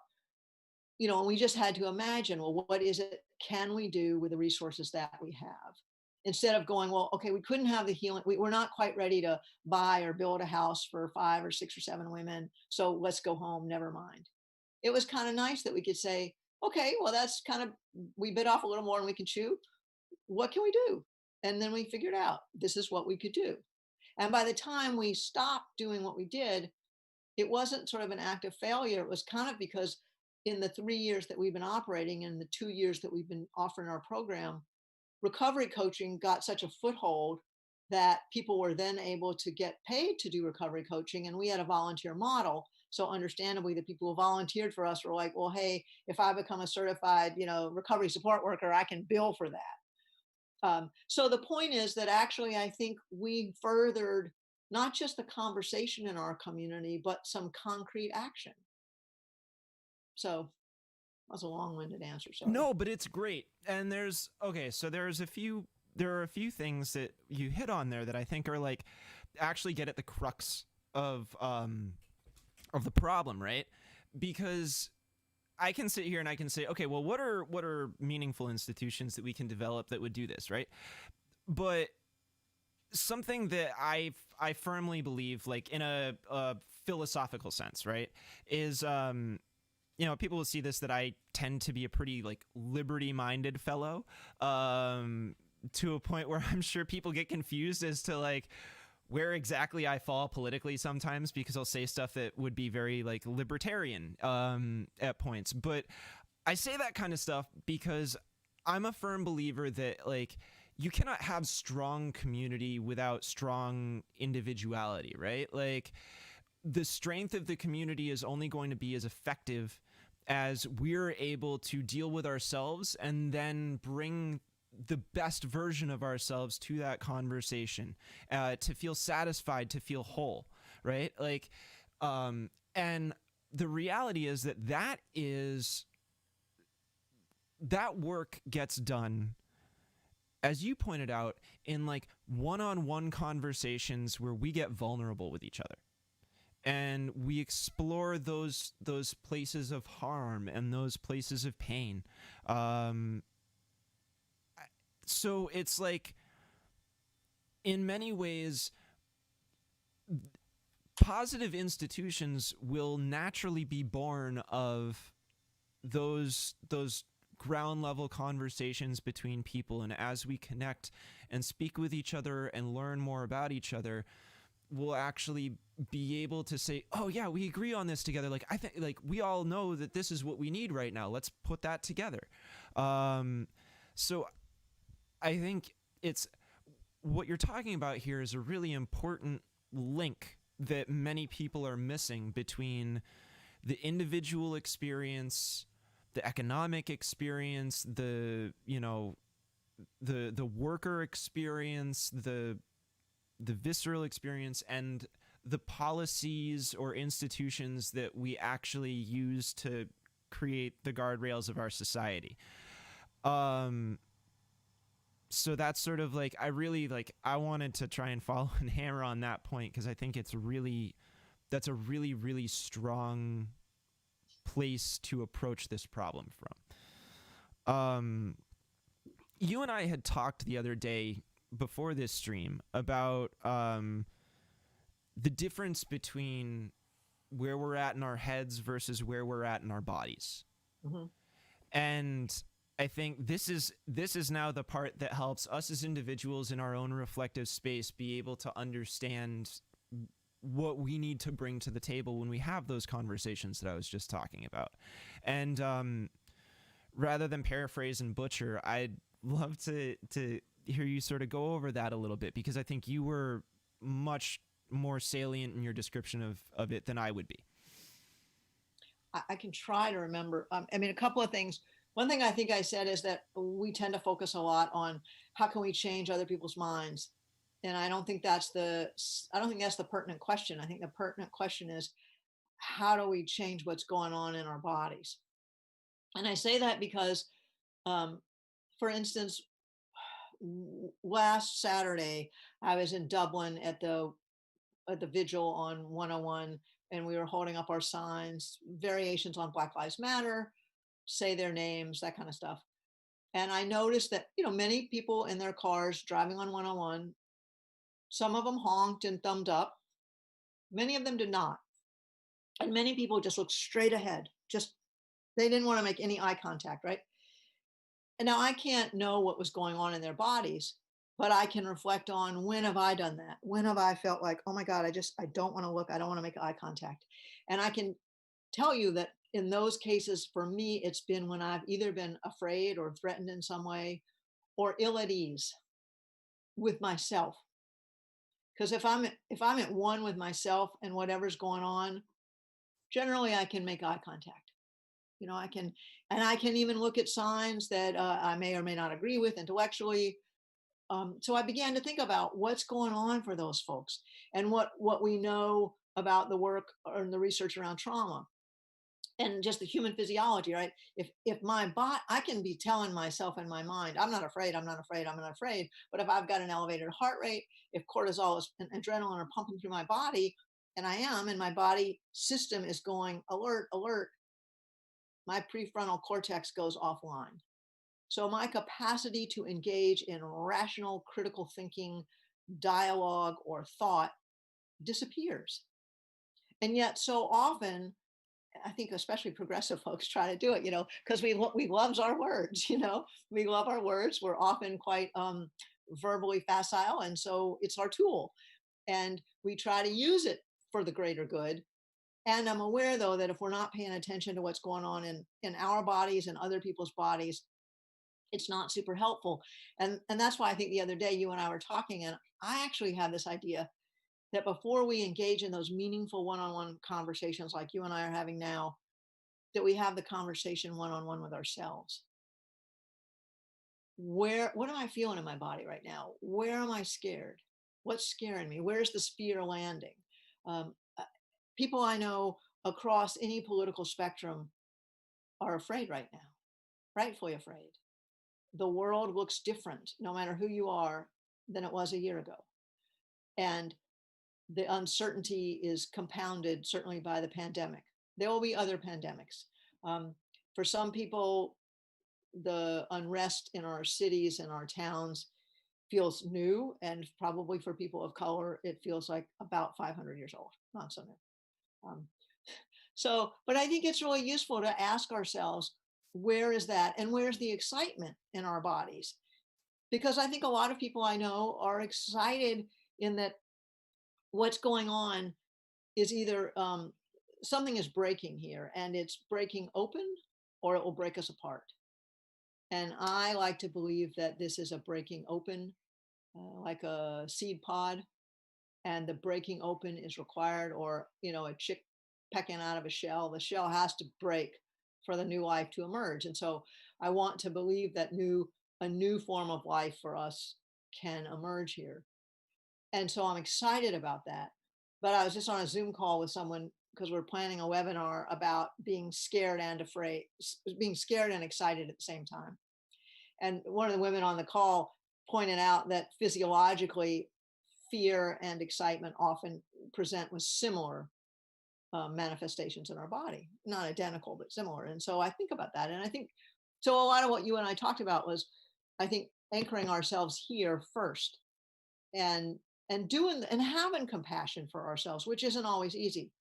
and we just had to imagine, well, what is it can we do with the resources that we have? Instead of going, well, okay, we couldn't have the healing, we're not quite ready to buy or build a house for 5 or 6 or 7 women, so let's go home, never mind. It was kind of nice that we could say, okay, well, that's kind of, we bit off a little more than we can chew. What can we do? And then we figured out this is what we could do. And by the time we stopped doing what we did, it wasn't sort of an act of failure. It was kind of because in the 3 years that we've been operating and the 2 years that we've been offering our program, recovery coaching got such a foothold that people were then able to get paid to do recovery coaching. And we had a volunteer model. So understandably, the people who volunteered for us were like, well, hey, if I become a certified, recovery support worker, I can bill for that. So the point is that actually, I think we furthered not just the conversation in our community, but some concrete action. So that was a long-winded answer. Sorry. No, but it's great. And there's okay, so there are a few things that you hit on there that I think are like actually get at the crux of the problem, right? Because I can sit here and I can say, okay, well, what are meaningful institutions that we can develop that would do this, right? But something that I firmly believe, like in a philosophical sense, right, is people will see this that I tend to be a pretty like liberty-minded fellow, to a point where I'm sure people get confused as to like where exactly I fall politically sometimes because I'll say stuff that would be very like libertarian at points. But I say that kind of stuff because I'm a firm believer that like you cannot have strong community without strong individuality, right? Like the strength of the community is only going to be as effective as we're able to deal with ourselves and then bring the best version of ourselves to that conversation, to feel satisfied, to feel whole, right? Like, and the reality is that work gets done, as you pointed out, in like one-on-one conversations where we get vulnerable with each other and we explore those places of harm and those places of pain. So it's like, in many ways, positive institutions will naturally be born of those ground level conversations between people, and as we connect and speak with each other and learn more about each other, we'll actually be able to say, oh yeah, we agree on this together. Like I think like we all know that this is what we need right now. Let's put that together. So I think it's what you're talking about here is a really important link that many people are missing between the individual experience, the economic experience, the worker experience, the visceral experience, and the policies or institutions that we actually use to create the guardrails of our society. So that's sort of like I wanted to try and follow and hammer on that point because I think that's a really strong place to approach this problem from. You and I had talked the other day before this stream about the difference between where we're at in our heads versus where we're at in our bodies. Mm-hmm. And I think this is now the part that helps us as individuals in our own reflective space be able to understand what we need to bring to the table when we have those conversations that I was just talking about. And rather than paraphrase and butcher, I'd love to hear you sort of go over that a little bit, because I think you were much more salient in your description of it than I would be. I can try to remember. A couple of things. One thing I think I said is that we tend to focus a lot on how can we change other people's minds, and I don't think that's the pertinent question. I think the pertinent question is how do we change what's going on in our bodies? And I say that because, um, for instance, last Saturday I was in Dublin at the vigil on 101, and we were holding up our signs, variations on Black Lives Matter, say their names, that kind of stuff. And I noticed that, many people in their cars driving on 101, some of them honked and thumbed up, many of them did not. And many people just looked straight ahead, just they didn't want to make any eye contact, right? And now I can't know what was going on in their bodies, but I can reflect on when have I done that? When have I felt like, oh my God, I don't want to look, I don't want to make eye contact. And I can tell you that in those cases, for me, it's been when I've either been afraid or threatened in some way or ill at ease with myself. Because if I'm at one with myself and whatever's going on, generally I can make eye contact. I can, and I can even look at signs that I may or may not agree with intellectually. So I began to think about what's going on for those folks and what we know about the work or the research around trauma and just the human physiology, right? If my body, I can be telling myself in my mind, I'm not afraid, I'm not afraid, I'm not afraid. But if I've got an elevated heart rate, if cortisol and adrenaline are pumping through my body, and I am, and my body system is going alert, alert, my prefrontal cortex goes offline. So my capacity to engage in rational, critical thinking, dialogue, or thought disappears. And yet, so often, I think especially progressive folks try to do it, because we loves our words, we love our words. We're often quite verbally facile, and so it's our tool, and we try to use it for the greater good. And I'm aware, though, that if we're not paying attention to what's going on in our bodies and other people's bodies, it's not super helpful. And that's why I think the other day you and I were talking, and I actually had this idea that before we engage in those meaningful one-on-one conversations like you and I are having now, that we have the conversation one-on-one with ourselves. What am I feeling in my body right now? Where am I scared? What's scaring me? Where's the spear landing? Uh, People I know across any political spectrum are afraid right now, rightfully afraid. The world looks different no matter who you are than it was a year ago. And the uncertainty is compounded certainly by the pandemic. There will be other pandemics. Um, for some people, the unrest in our cities and our towns feels new, and probably for people of color, it feels like about 500 years old, not so new. But I think it's really useful to ask ourselves, where is that, and where's the excitement in our bodies? Because I think a lot of people I know are excited in that what's going on is either something is breaking here and it's breaking open, or it will break us apart. And I like to believe that this is a breaking open, like a seed pod, and the breaking open is required, or, a chick pecking out of a shell. The shell has to break for the new life to emerge. And so I want to believe that a new form of life for us can emerge here. And so I'm excited about that. But I was just on a Zoom call with someone because we're planning a webinar about being scared and afraid, being scared and excited at the same time. And one of the women on the call pointed out that physiologically, fear and excitement often present with similar manifestations in our body, not identical, but similar. And so I think about that. And I think so. A lot of what you and I talked about was, I think, anchoring ourselves here first, and doing and having compassion for ourselves, which isn't always easy.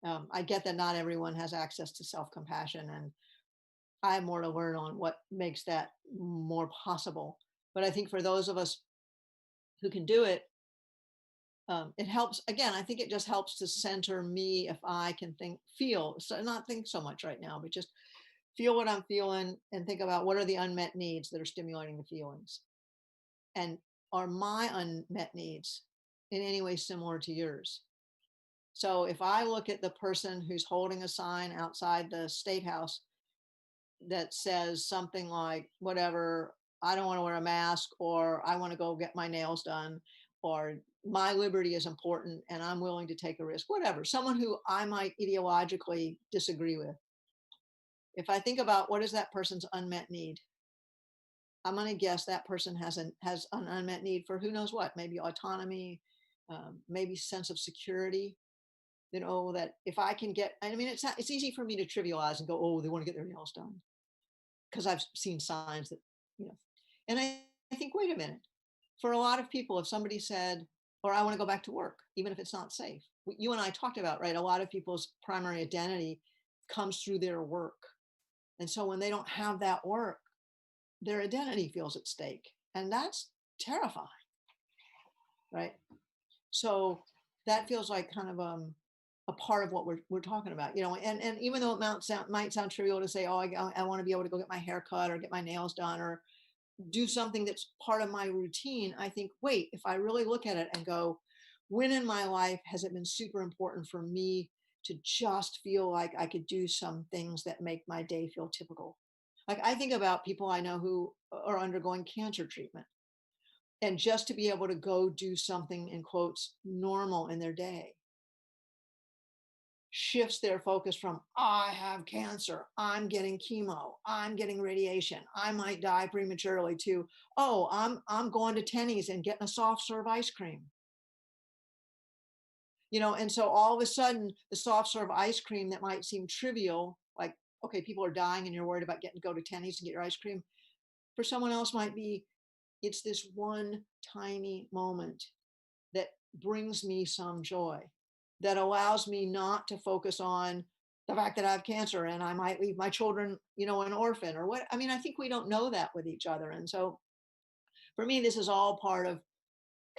I get that not everyone has access to self-compassion, and I have more to learn on what makes that more possible. But I think for those of us who can do it, it helps. Again, I think it just helps to center me if I can feel, so not think so much right now, but just feel what I'm feeling and think about what are the unmet needs that are stimulating the feelings. And are my unmet needs in any way similar to yours? So if I look at the person who's holding a sign outside the state house that says something like, whatever, I don't want to wear a mask, or I want to go get my nails done, or my liberty is important and I'm willing to take a risk, whatever, someone who I might ideologically disagree with. If I think about what is that person's unmet need, I'm going to guess that person has an unmet need for who knows what, maybe autonomy, maybe sense of security. That if I can get, I mean, it's easy for me to trivialize and go, oh, they want to get their nails done, because I've seen signs that, you know, and I think, wait a minute, for a lot of people, if somebody said, or I want to go back to work, even if it's not safe, you and I talked about, right? A lot of people's primary identity comes through their work. And so when they don't have that work, their identity feels at stake. And that's terrifying, right? So that feels like kind of a part of what we're talking about, and even though it might sound trivial to say, oh, I want to be able to go get my hair cut or get my nails done or do something that's part of my routine, I think, wait, if I really look at it and go, When in my life has it been super important for me to just feel like I could do some things that make my day feel typical? Like I think about people I know who are undergoing cancer treatment, and just to be able to go do something in quotes normal in their day shifts their focus from I have cancer, I'm getting chemo, I'm getting radiation, I might die prematurely to oh, I'm going to Tenny's and getting a soft serve ice cream. And so all of a sudden the soft serve ice cream that might seem trivial, like okay, people are dying and you're worried about getting to go to Tenny's and get your ice cream, for someone else might be it's this one tiny moment that brings me some joy, that allows me not to focus on the fact that I have cancer and I might leave my children, an orphan or what. I mean, I think we don't know that with each other. And so for me, this is all part of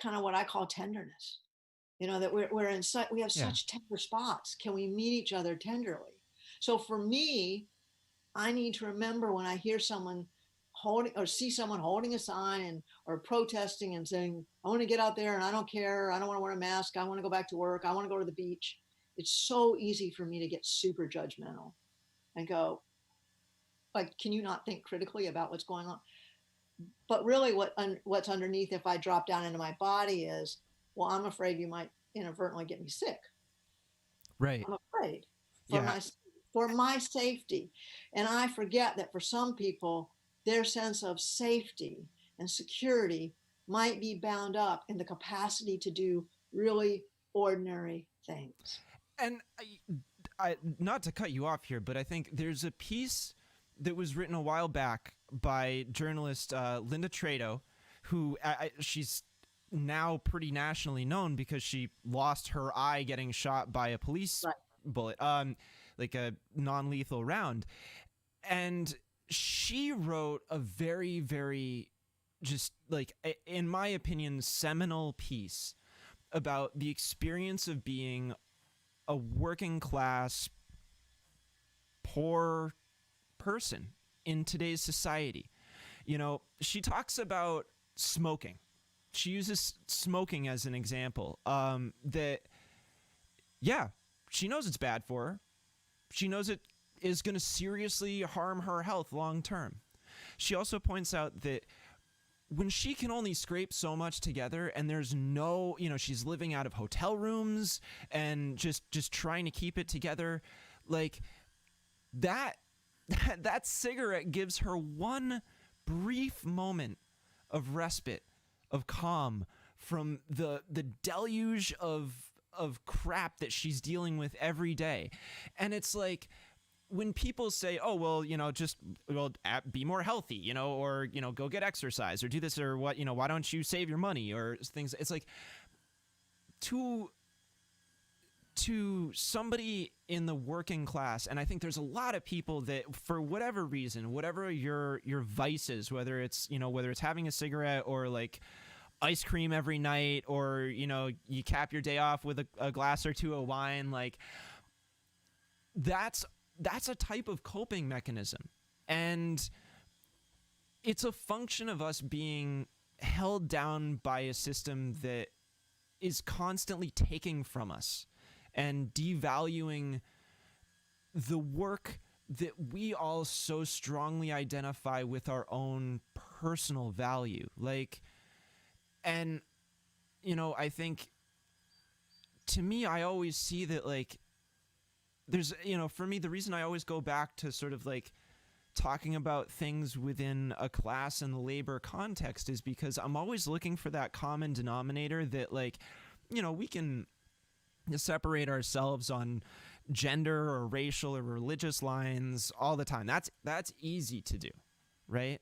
kind of what I call tenderness, that we're in such, we have Yeah. such tender spots. Can we meet each other tenderly? So for me, I need to remember when I hear someone holding or see someone holding a sign and or protesting and saying, I want to get out there and I don't care. I don't want to wear a mask. I want to go back to work. I want to go to the beach. It's so easy for me to get super judgmental and go, like, can you not think critically about what's going on? But really what's underneath if I drop down into my body is, well, I'm afraid you might inadvertently get me sick. Right. I'm afraid for Yeah. my safety. And I forget that for some people, their sense of safety and security might be bound up in the capacity to do really ordinary things. And not to cut you off here, but I think there's a piece that was written a while back by journalist Linda Trado, who she's now pretty nationally known because she lost her eye getting shot by a police Right. bullet, like a non-lethal round, and she wrote a very, very, just like, in my opinion, seminal piece about the experience of being a working class poor person in today's society. She talks about smoking. She uses smoking as an example. That, yeah, she knows it's bad for her. She knows it is going to seriously harm her health long term. She also points out that when she can only scrape so much together and there's no, she's living out of hotel rooms and just trying to keep it together, like that that cigarette gives her one brief moment of respite, of calm from the deluge of crap that she's dealing with every day. And it's like, when people say, oh, well, just be more healthy, or, go get exercise or do this or what, why don't you save your money or things? It's like, to somebody in the working class, and I think there's a lot of people that, for whatever reason, whatever your vices, whether it's having a cigarette or like ice cream every night, or you cap your day off with a glass or two of wine, like that's a type of coping mechanism, and it's a function of us being held down by a system that is constantly taking from us and devaluing the work that we all so strongly identify with our own personal value. Like, and, I think, to me, I always see that, like, there's, for me, the reason I always go back to sort of like talking about things within a class and the labor context is because I'm always looking for that common denominator that, like, we can separate ourselves on gender or racial or religious lines all the time. That's easy to do, right?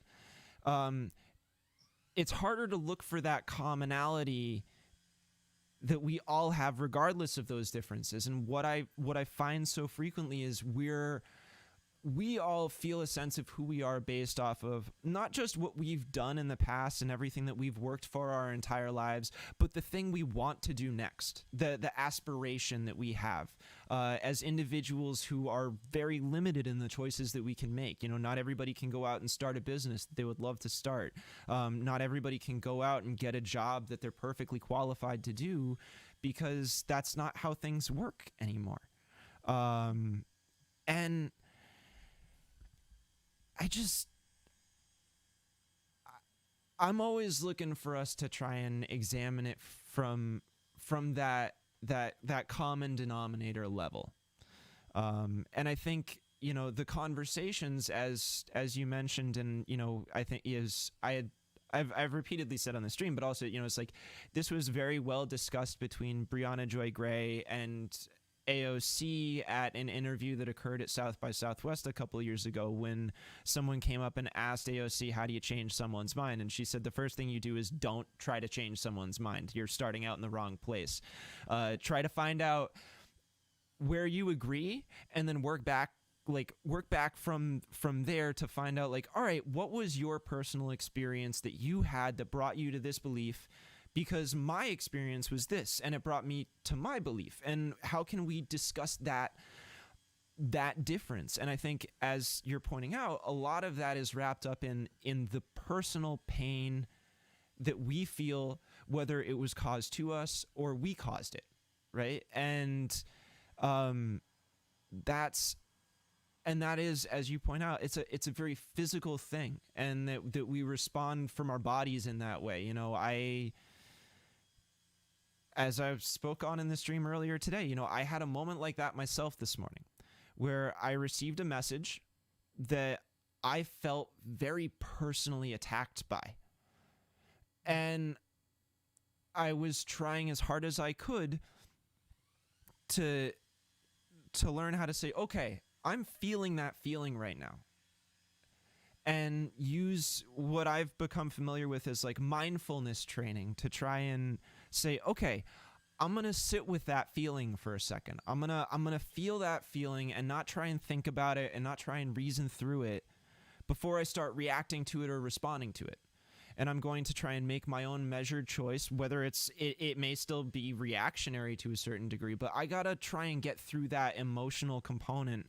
It's harder to look for that commonality that we all have regardless of those differences. And what I find so frequently is we all feel a sense of who we are based off of not just what we've done in the past and everything that we've worked for our entire lives, but the thing we want to do next, the aspiration that we have as individuals who are very limited in the choices that we can make. Not everybody can go out and start a business that they would love to start. Not everybody can go out and get a job that they're perfectly qualified to do, because that's not how things work anymore. Um, and I just, I'm always looking for us to try and examine it from that common denominator level. And I think, you know, the conversations, as you mentioned, and, you know, I think is I had I've repeatedly said on the stream, but also, you know, it's like this was very well discussed between Brianna Joy Gray and AOC at an interview that occurred at South by Southwest a couple of years ago, when someone came up and asked AOC, how do you change someone's mind? And she said, the first thing you do is don't try to change someone's mind. You're starting out in the wrong place. Try to find out where you agree, and then work back, from there to find out, like, all right, what was your personal experience that you had that brought you to this belief? Because my experience was this, and it brought me to my belief. And how can we discuss that difference? And I think, as you're pointing out, a lot of that is wrapped up in the personal pain that we feel, whether it was caused to us or we caused it, right? And that's and that is, as you point out, it's a very physical thing, and that we respond from our bodies in that way. You know, as I spoke on in the stream earlier today, you know, I had a moment like that myself this morning, where I received a message that I felt very personally attacked by, and I was trying as hard as I could to learn how to say, okay, I'm feeling that feeling right now, and use what I've become familiar with as like mindfulness training to try and say, okay, I'm going to sit with that feeling for a second. I'm going to feel that feeling and not try and think about it and not try and reason through it before I start reacting to it or responding to it. And I'm going to try and make my own measured choice, whether it may still be reactionary to a certain degree, but I got to try and get through that emotional component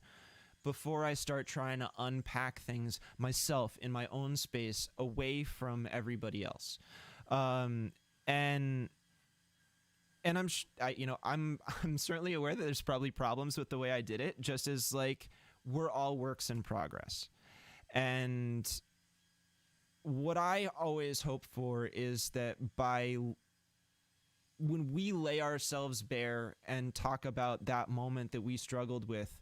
before I start trying to unpack things myself in my own space, away from everybody else. And I'm certainly aware that there's probably problems with the way I did it, just as, like, we're all works in progress. And what I always hope for is that when we lay ourselves bare and talk about that moment that we struggled with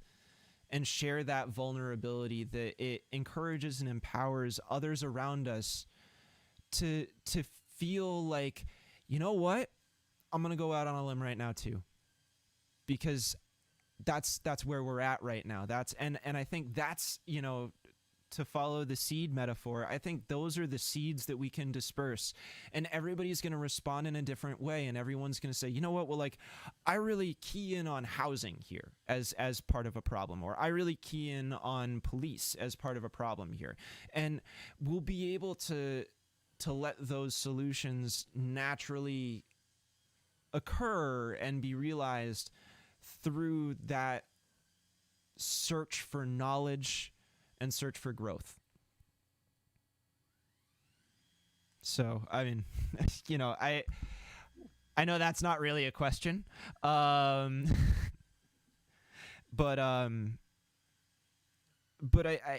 and share that vulnerability, that it encourages and empowers others around us to feel like, you know what, I'm going to go out on a limb right now too, because that's where we're at right now. And I think that's, you know, to follow the seed metaphor, I think those are the seeds that we can disperse, and everybody's going to respond in a different way, and everyone's going to say, you know what, well, like, I really key in on housing here as part of a problem, or I really key in on police as part of a problem here. And we'll be able to let those solutions naturally occur and be realized through that search for knowledge and search for growth. So, I mean, you know, I know that's not really a question, but I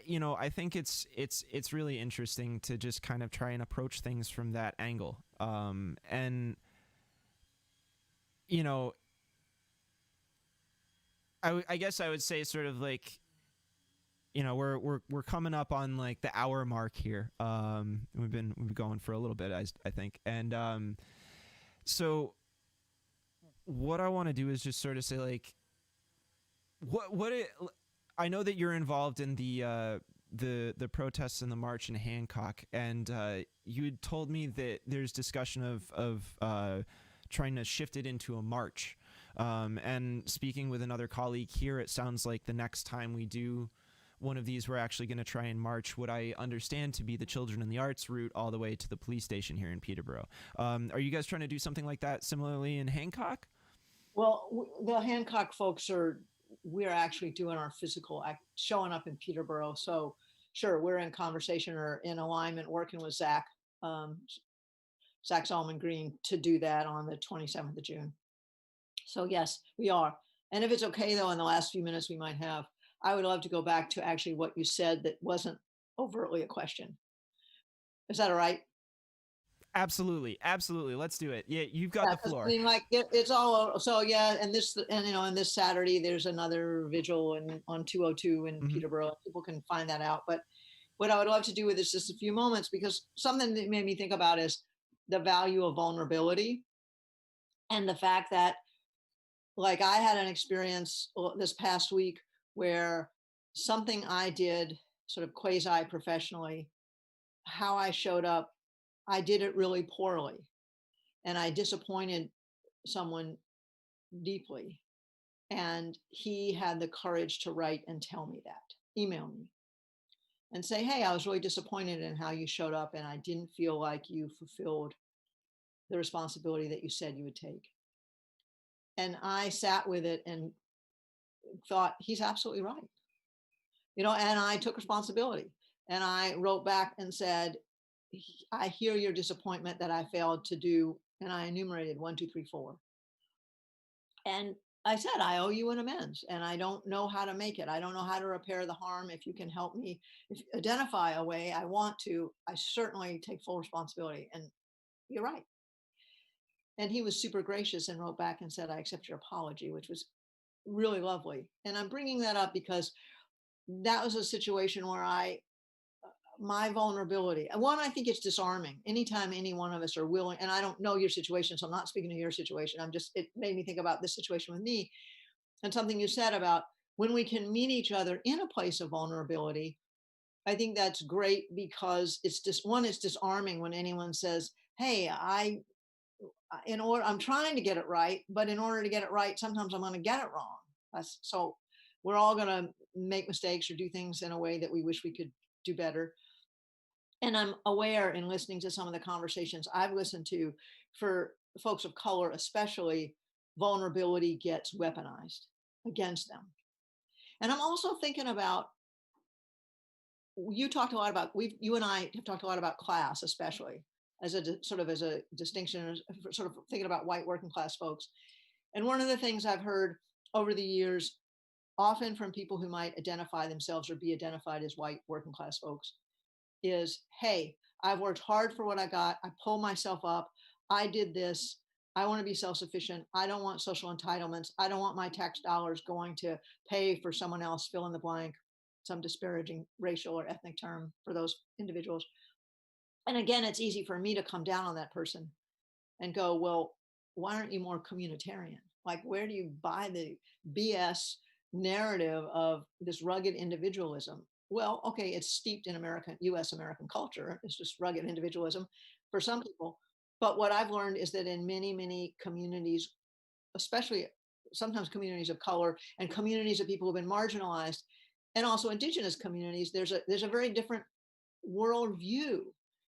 you know, I think it's really interesting to just kind of try and approach things from that angle, and, you know, I guess I would say, sort of like, you know, we're coming up on like the hour mark here. We've been going for a little bit, I think, and so what I want to do is just sort of say, like, I know that you're involved in the protests and the march in Hancock, and you had told me that there's discussion of trying to shift it into a march. And speaking with another colleague here, it sounds like the next time we do one of these, we're actually going to try and march what I understand to be the Children in the Arts route all the way to the police station here in Peterborough. Are you guys trying to do something like that similarly in Hancock? Well, the Hancock folks we're actually doing our physical showing up in Peterborough. So sure, we're in conversation or in alignment working with um, Zach Solomon Green to do that on the 27th of June. So yes, we are. And if it's okay though, in the last few minutes we might have, I would love to go back to actually what you said that wasn't overtly a question. Is that all right? Absolutely, absolutely. Let's do it. Yeah, you've got Yeah, the because I floor. mean, like it's all so yeah, and this and and this Saturday there's another vigil on 202 in Hmm. Peterborough. People can find that out. But what I would love to do with this just a few moments because something that made me think about is the value of vulnerability and the fact that like I had an experience this past week where something I did sort of quasi professionally, how I showed up, I did it really poorly and I disappointed someone deeply. And he had the courage to write and tell me that, email me and say, hey, I was really disappointed in how you showed up and I didn't feel like you fulfilled the responsibility that you said you would take. And I sat with it and thought, he's absolutely right. And I took responsibility and I wrote back and said, I hear your disappointment that I failed to do. And I enumerated 1, 2, 3, 4. And I said, I owe you an amends and I don't know how to make it. I don't know how to repair the harm. If you can help me, if identify a way I want to, I certainly take full responsibility. And you're right. And he was super gracious and wrote back and said, I accept your apology, which was really lovely. And I'm bringing that up because that was a situation where my vulnerability. And one, I think it's disarming. Anytime any one of us are willing, and I don't know your situation, so I'm not speaking to your situation. It made me think about this situation with me and something you said about when we can meet each other in a place of vulnerability. I think that's great because it's just one, it's disarming when anyone says, hey, I'm trying to get it right, but in order to get it right, sometimes I'm going to get it wrong. So we're all going to make mistakes or do things in a way that we wish we could do better. And I'm aware in listening to some of the conversations I've listened to for folks of color, especially, vulnerability gets weaponized against them. And I'm also thinking about, you talked a lot about, you and I have talked a lot about class, especially as a sort of as a distinction, sort of thinking about white working class folks. And one of the things I've heard over the years, often from people who might identify themselves or be identified as white working class folks, is, hey, I've worked hard for what I got. I pull myself up. I did this. I want to be self-sufficient. I don't want social entitlements. I don't want my tax dollars going to pay for someone else, fill in the blank, some disparaging racial or ethnic term for those individuals. And again, it's easy for me to come down on that person and go, well, why aren't you more communitarian? Like, where do you buy the BS narrative of this rugged individualism? Well, okay, it's steeped in US American culture. It's just rugged individualism for some people. But what I've learned is that in many, many communities, especially sometimes communities of color and communities of people who've been marginalized, and also indigenous communities, there's a very different worldview,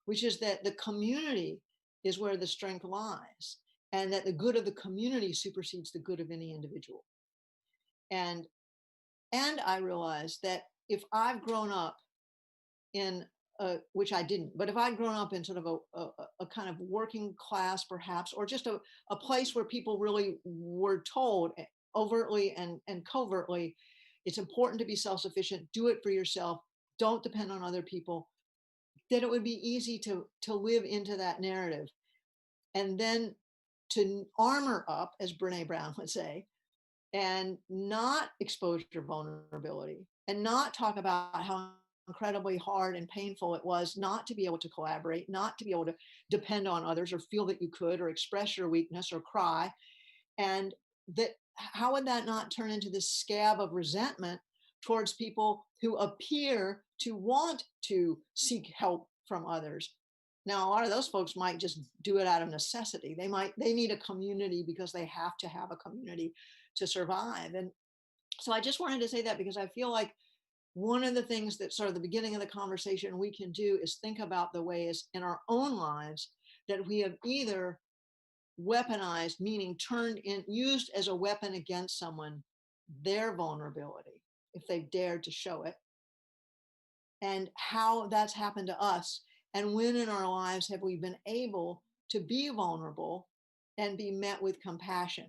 which is that the community is where the strength lies, and that the good of the community supersedes the good of any individual. And I realized that if I've grown up in which I didn't, but if I'd grown up in sort of a kind of working class, perhaps, or just a place where people really were told overtly and covertly, it's important to be self sufficient, do it for yourself, don't depend on other people, then it would be easy to live into that narrative and then to armor up, as Brene Brown would say, and not expose your vulnerability and not talk about how incredibly hard and painful it was not to be able to collaborate, not to be able to depend on others or feel that you could or express your weakness or cry. And that, how would that not turn into this scab of resentment towards people who appear to want to seek help from others? Now, a lot of those folks might just do it out of necessity. They need a community because they have to have a community to survive. And so I just wanted to say that because I feel like one of the things that sort of the beginning of the conversation we can do is think about the ways in our own lives that we have either weaponized, meaning used as a weapon against someone, their vulnerability, if they've dared to show it, and how that's happened to us. And when in our lives have we been able to be vulnerable and be met with compassion?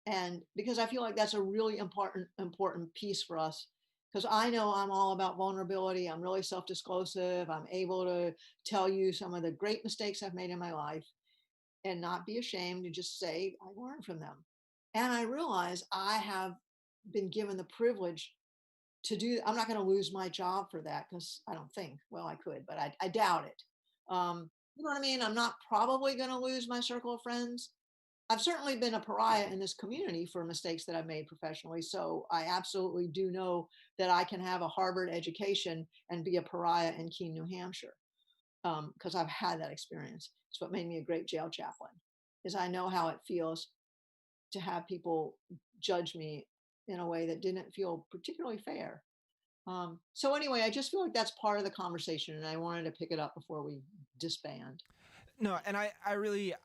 And because I feel like that's a really important piece for us, because I know I'm all about vulnerability. I'm really self-disclosive. I'm able to tell you some of the great mistakes I've made in my life and not be ashamed to just say I learned from them. And I realize I have been given the privilege to do. I'm not going to lose my job for that, because I don't think, well, I could, but I doubt it. You know what I mean? I'm not probably going to lose my circle of friends. I've certainly been a pariah in this community for mistakes that I've made professionally. So I absolutely do know that I can have a Harvard education and be a pariah in Keene, New Hampshire, because I've had that experience. It's what made me a great jail chaplain, is I know how it feels to have people judge me in a way that didn't feel particularly fair. So anyway, I just feel like that's part of the conversation, and I wanted to pick it up before we disband. No, and I really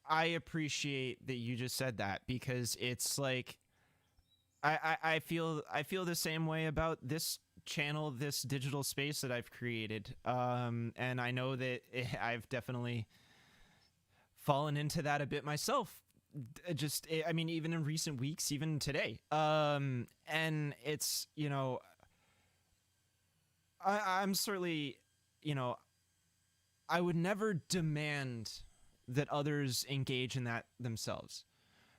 I appreciate that you just said that, because it's like I feel the same way about this channel, this digital space that I've created. And I know that I've definitely fallen into that a bit myself. Just, I mean, even in recent weeks, even today. And it's, you know, I'm certainly, you know, I would never demand that others engage in that themselves,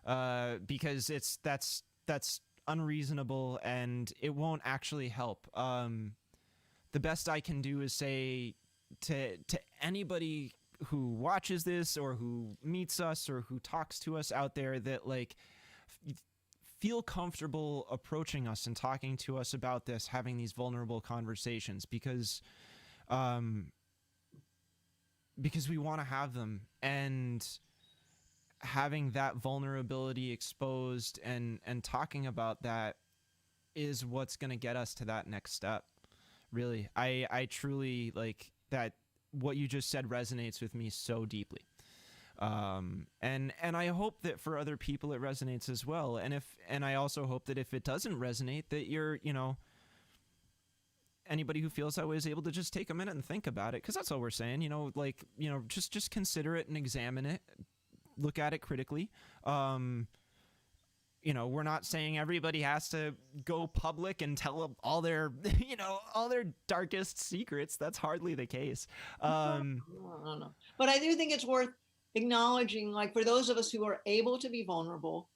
because that's unreasonable and it won't actually help. The best I can do is say to anybody who watches this or who meets us or who talks to us out there that, like, feel comfortable approaching us and talking to us about this, having these vulnerable conversations, um because we want to have them, and having that vulnerability exposed and talking about that is what's going to get us to that next step. Really, I truly, like, that what you just said resonates with me so deeply. And I hope that for other people it resonates as well. And I also hope that if it doesn't resonate, that you're, you know, anybody who feels that way is able to just take a minute and think about it, because that's all we're saying. You know, like, you know, just consider it and examine it, look at it critically. um you know, we're not saying everybody has to go public and tell all their you know, all their darkest secrets. That's hardly the case. No, no, no, no. But I do think it's worth acknowledging, like for those of us who are able to be vulnerable,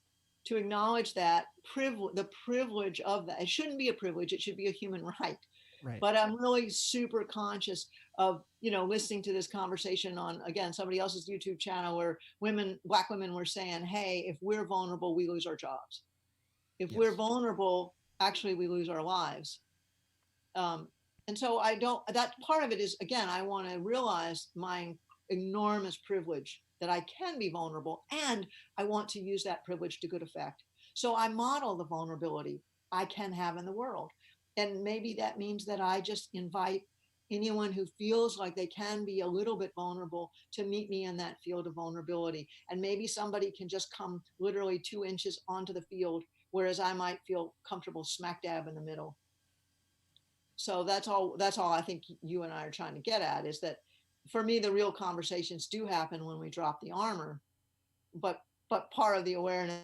to acknowledge that privilege, the privilege of that. It shouldn't be a privilege; it should be a human right. Right. But I'm really super conscious of, listening to this conversation on, again, somebody else's YouTube channel, where Black women were saying, "Hey, if we're vulnerable, we lose our jobs. If we're Yes. vulnerable, actually, we lose our lives." Um, and so I don't, that part of it is, again, I want to realize my enormous privilege that I can be vulnerable, and I want to use that privilege to good effect. So I model the vulnerability I can have in the world. And maybe that means that I just invite anyone who feels like they can be a little bit vulnerable to meet me in that field of vulnerability. And maybe somebody can just come literally 2 inches onto the field, whereas I might feel comfortable smack dab in the middle. So that's all I think you and I are trying to get at, is that for me the real conversations do happen when we drop the armor, but part of the awareness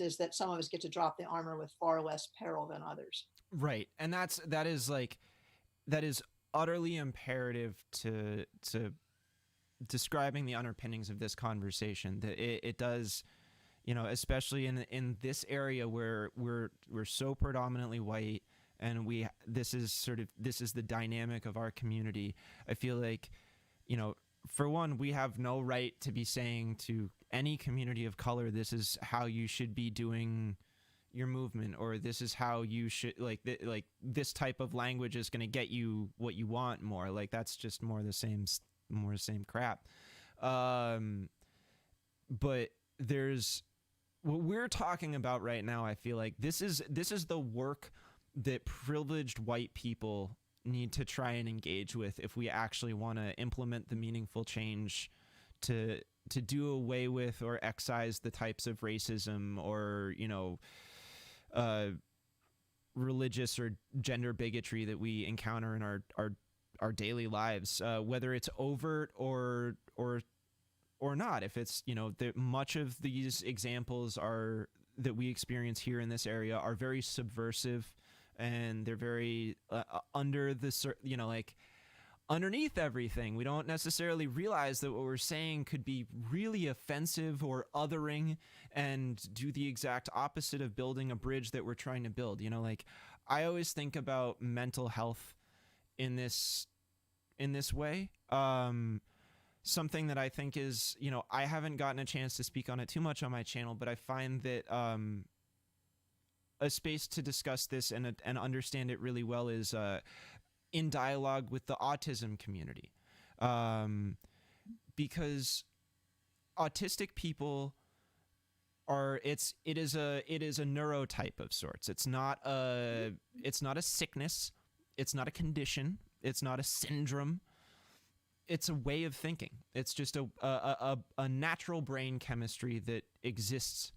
is that some of us get to drop the armor with far less peril than others. Right. And that is like, that is utterly imperative to describing the underpinnings of this conversation. That it does, you know, especially in this area where we're so predominantly white, and this is the dynamic of our community. I feel like, you know, for one, we have no right to be saying to any community of color, this is how you should be doing your movement, or this is how you should, like this type of language is going to get you what you want more. Like, that's just more the same crap. um but there's what we're talking about right now. I feel like this is the work that privileged white people need to try and engage with if we actually want to implement the meaningful change to do away with or excise the types of racism or, you know, uh, religious or gender bigotry that we encounter in our daily lives, whether it's overt or or not. If it's, much of these examples are that we experience here in this area are very subversive, and they're very under the, like underneath everything. We don't necessarily realize that what we're saying could be really offensive or othering and do the exact opposite of building a bridge that we're trying to build. Like I always think about mental health in this way. Something that I think is, I haven't gotten a chance to speak on it too much on my channel, but I find that a space to discuss this and understand it really well is in dialogue with the autism community, because autistic people it is a neurotype of sorts. It's not a sickness. It's not a condition. It's not a syndrome. It's a way of thinking. It's just a natural brain chemistry that exists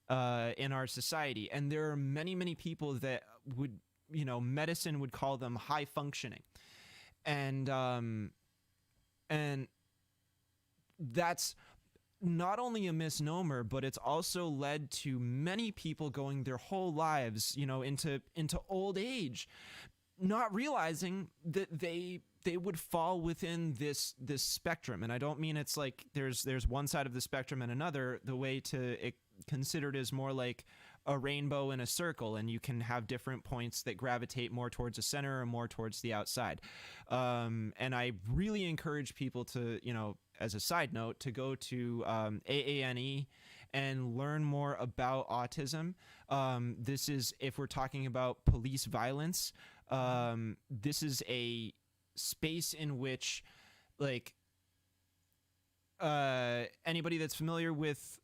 in our society. And there are many, many people that would, medicine would call them high functioning. And that's not only a misnomer, but it's also led to many people going their whole lives, into old age, not realizing that they would fall within this spectrum. And I don't mean it's like there's one side of the spectrum and another. The way to consider it is more like a rainbow in a circle, and you can have different points that gravitate more towards the center or more towards the outside. And I really encourage people to, as a side note, to go to AANE and learn more about autism. This is, if we're talking about police violence, this is a space in which, like, anybody that's familiar with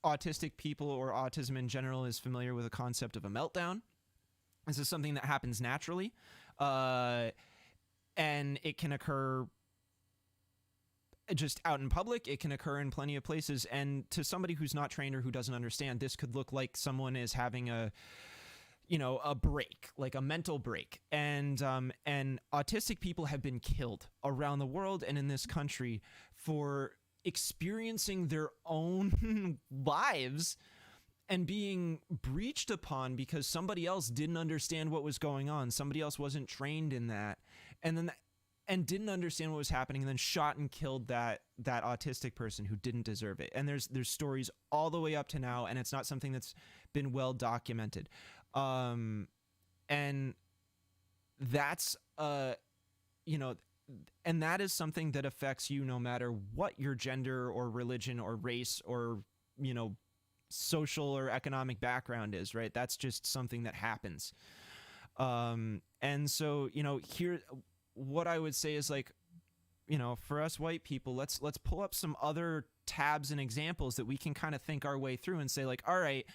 autistic people or autism in general is familiar with the concept of a meltdown. This is something that happens naturally, and it can occur just out in public. It can occur in plenty of places, and to somebody who's not trained or who doesn't understand, this could look like someone is having a break, like a mental break. And autistic people have been killed around the world and in this country for experiencing their own lives and being breached upon because somebody else didn't understand what was going on. Somebody else wasn't trained in that, and didn't understand what was happening, and then shot and killed that autistic person who didn't deserve it. And there's stories all the way up to now, and it's not something that's been well documented. And that's and that is something that affects you no matter what your gender or religion or race or social or economic background is, right? That's just something that happens. And so here, what I would say is, like, for us white people, let's pull up some other tabs and examples that we can kind of think our way through and say, like, all right,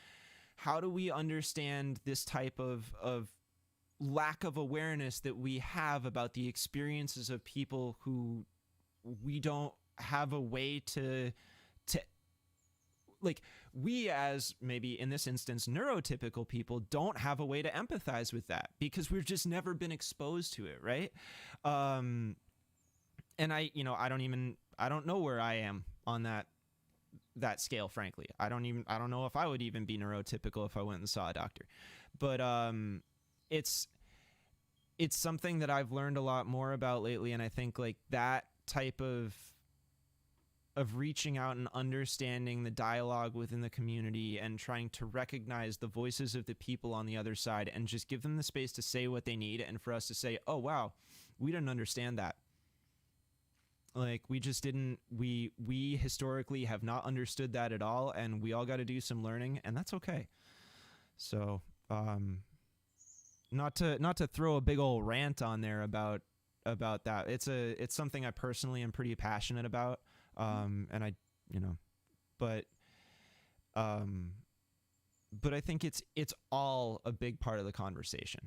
how do we understand this type of lack of awareness that we have about the experiences of people who we don't have a way to like, we, as maybe in this instance neurotypical people, don't have a way to empathize with that because we've just never been exposed to it, right? And I don't know where I am on that scale, frankly. I don't know if I would even be neurotypical if I went and saw a doctor. But it's something that I've learned a lot more about lately, and I think, like, that type of reaching out and understanding the dialogue within the community and trying to recognize the voices of the people on the other side and just give them the space to say what they need, and for us to say, oh wow, we didn't understand that. Like, we just didn't, we historically have not understood that at all, and we all got to do some learning, and that's okay. So, not to throw a big old rant on there about that. It's something I personally am pretty passionate about. And I, but I think it's all a big part of the conversation.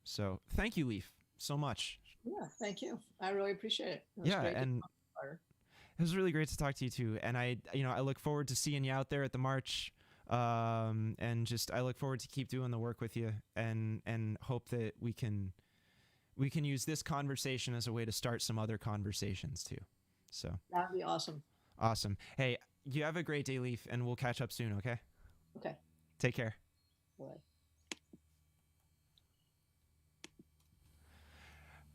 So thank you, Leaf, so much. Yeah, thank you. I really appreciate it. Yeah, and it was really great to talk to you too. And I look forward to seeing you out there at the march. And just, I look forward to keep doing the work with you, and hope that we can we can use this conversation as a way to start some other conversations too. So That would be awesome. awesome. Hey, you have a great day, Leaf, and we'll catch up soon, okay? Okay. Take care. Boy.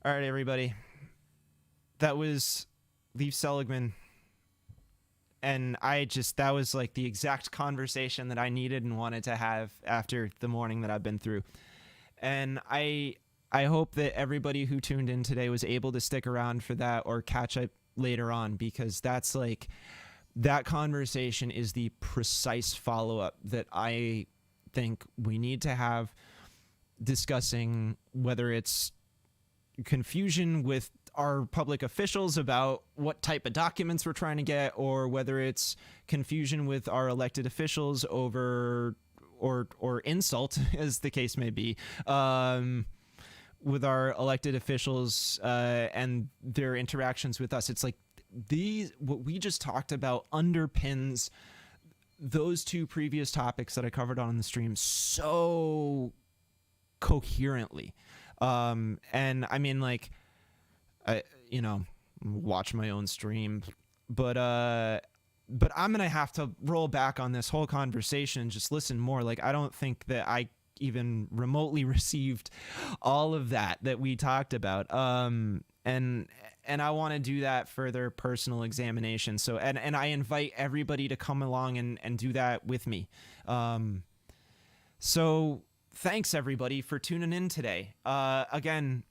All right, everybody. That was Leaf Seligman. And that was like the exact conversation that I needed and wanted to have after the morning that I've been through. And I hope that everybody who tuned in today was able to stick around for that or catch up later on, because that's like, that conversation is the precise follow-up that I think we need to have, discussing whether it's confusion with our public officials about what type of documents we're trying to get, or whether it's confusion with our elected officials over or insult, as the case may be, with our elected officials and their interactions with us. It's like what we just talked about underpins those two previous topics that I covered on the stream so coherently. And I mean, like, I watch my own stream, but I'm gonna have to roll back on this whole conversation and just listen more. Like, I don't think that I even remotely received all of that we talked about. And I want to do that further personal examination. So, and I invite everybody to come along and do that with me. So thanks everybody for tuning in today. Again,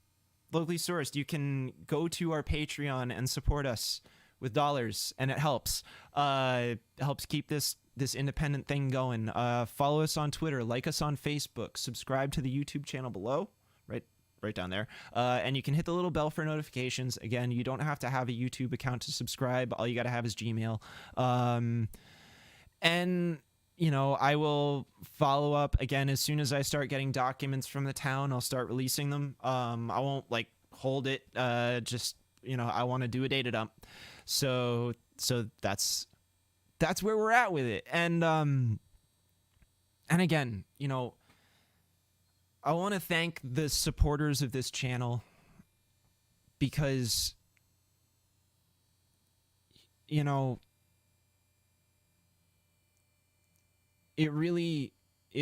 locally sourced, you can go to our Patreon and support us with dollars, and it helps. It helps keep this independent thing going. Follow us on Twitter, like us on Facebook, subscribe to the YouTube channel below, right down there. And you can hit the little bell for notifications. Again, you don't have to have a YouTube account to subscribe. All you got to have is Gmail. And I will follow up again as soon as I start getting documents from the town. I'll start releasing them. I won't like hold it. Just I want to do a data dump. So that's where we're at with it. And again, I want to thank the supporters of this channel, because it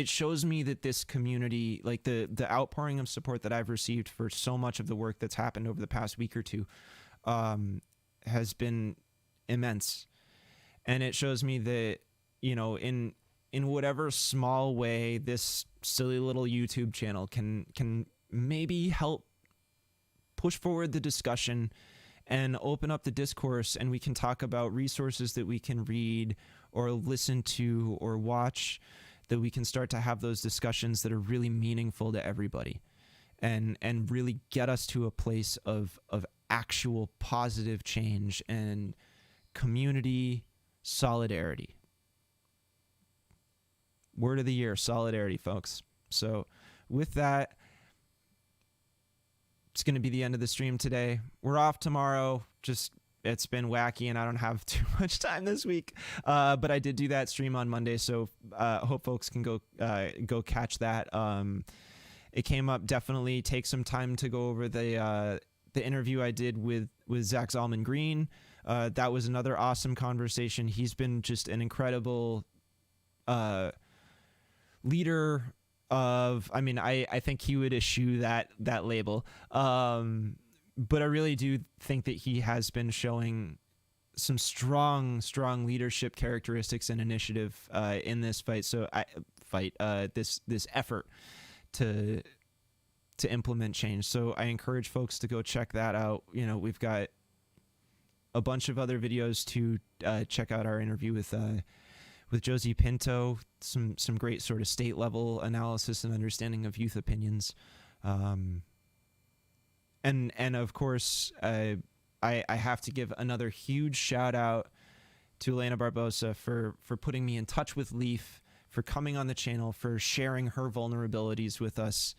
shows me that this community, like the outpouring of support that I've received for so much of the work that's happened over the past week or two, has been immense. And it shows me that, in whatever small way this silly little YouTube channel can maybe help push forward the discussion and open up the discourse, and we can talk about resources that we can read or listen to or watch, that we can start to have those discussions that are really meaningful to everybody, and really get us to a place of actual positive change and community solidarity. Word of the year, solidarity, folks. So with that, it's going to be the end of the stream today. We're off tomorrow. It's been wacky and I don't have too much time this week. But I did do that stream on Monday, so hope folks can go catch that. It came up. Definitely take some time to go over the interview I did with Zach Zalman Green. That was another awesome conversation. He's been just an incredible leader of, I think he would eschew that label. But I really do think that he has been showing some strong leadership characteristics and initiative in this fight. So this effort to implement change. So I encourage folks to go check that out. We've got a bunch of other videos to check out our interview with Josie Pinto, some great sort of state level analysis and understanding of youth opinions. And of course, I have to give another huge shout out to Elena Barbosa for putting me in touch with Leaf, for coming on the channel, for sharing her vulnerabilities with us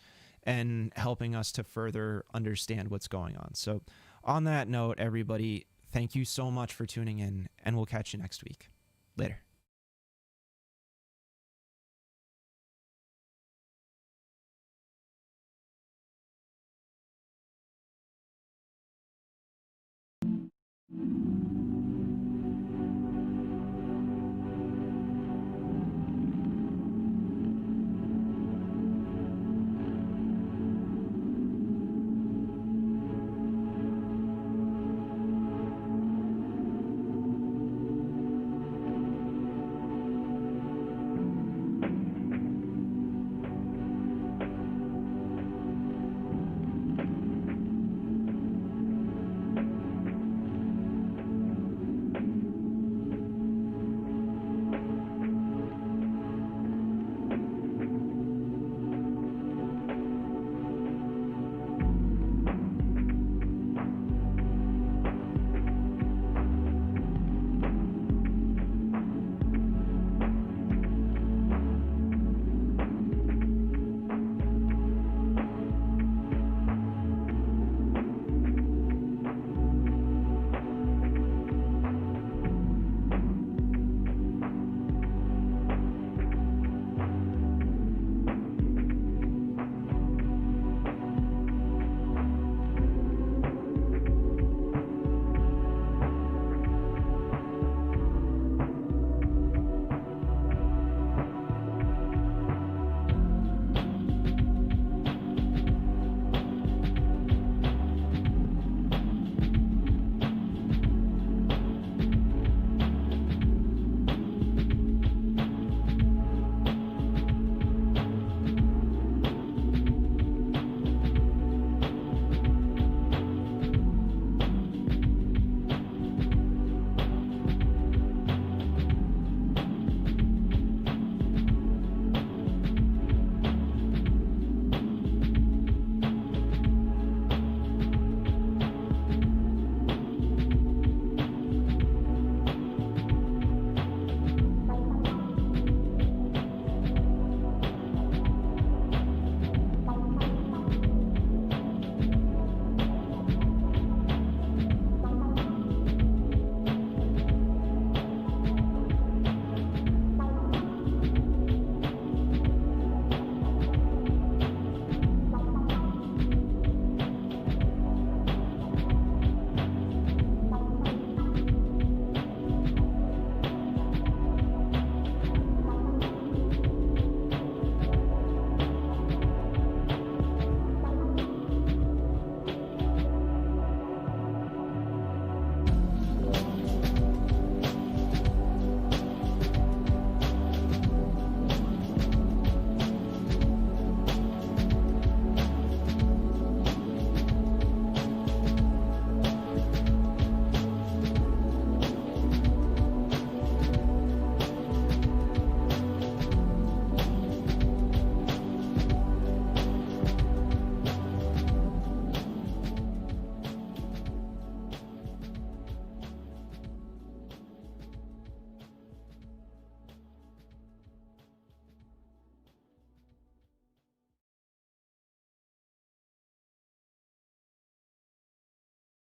and helping us to further understand what's going on. So on that note, everybody, thank you so much for tuning in, and we'll catch you next week. Later.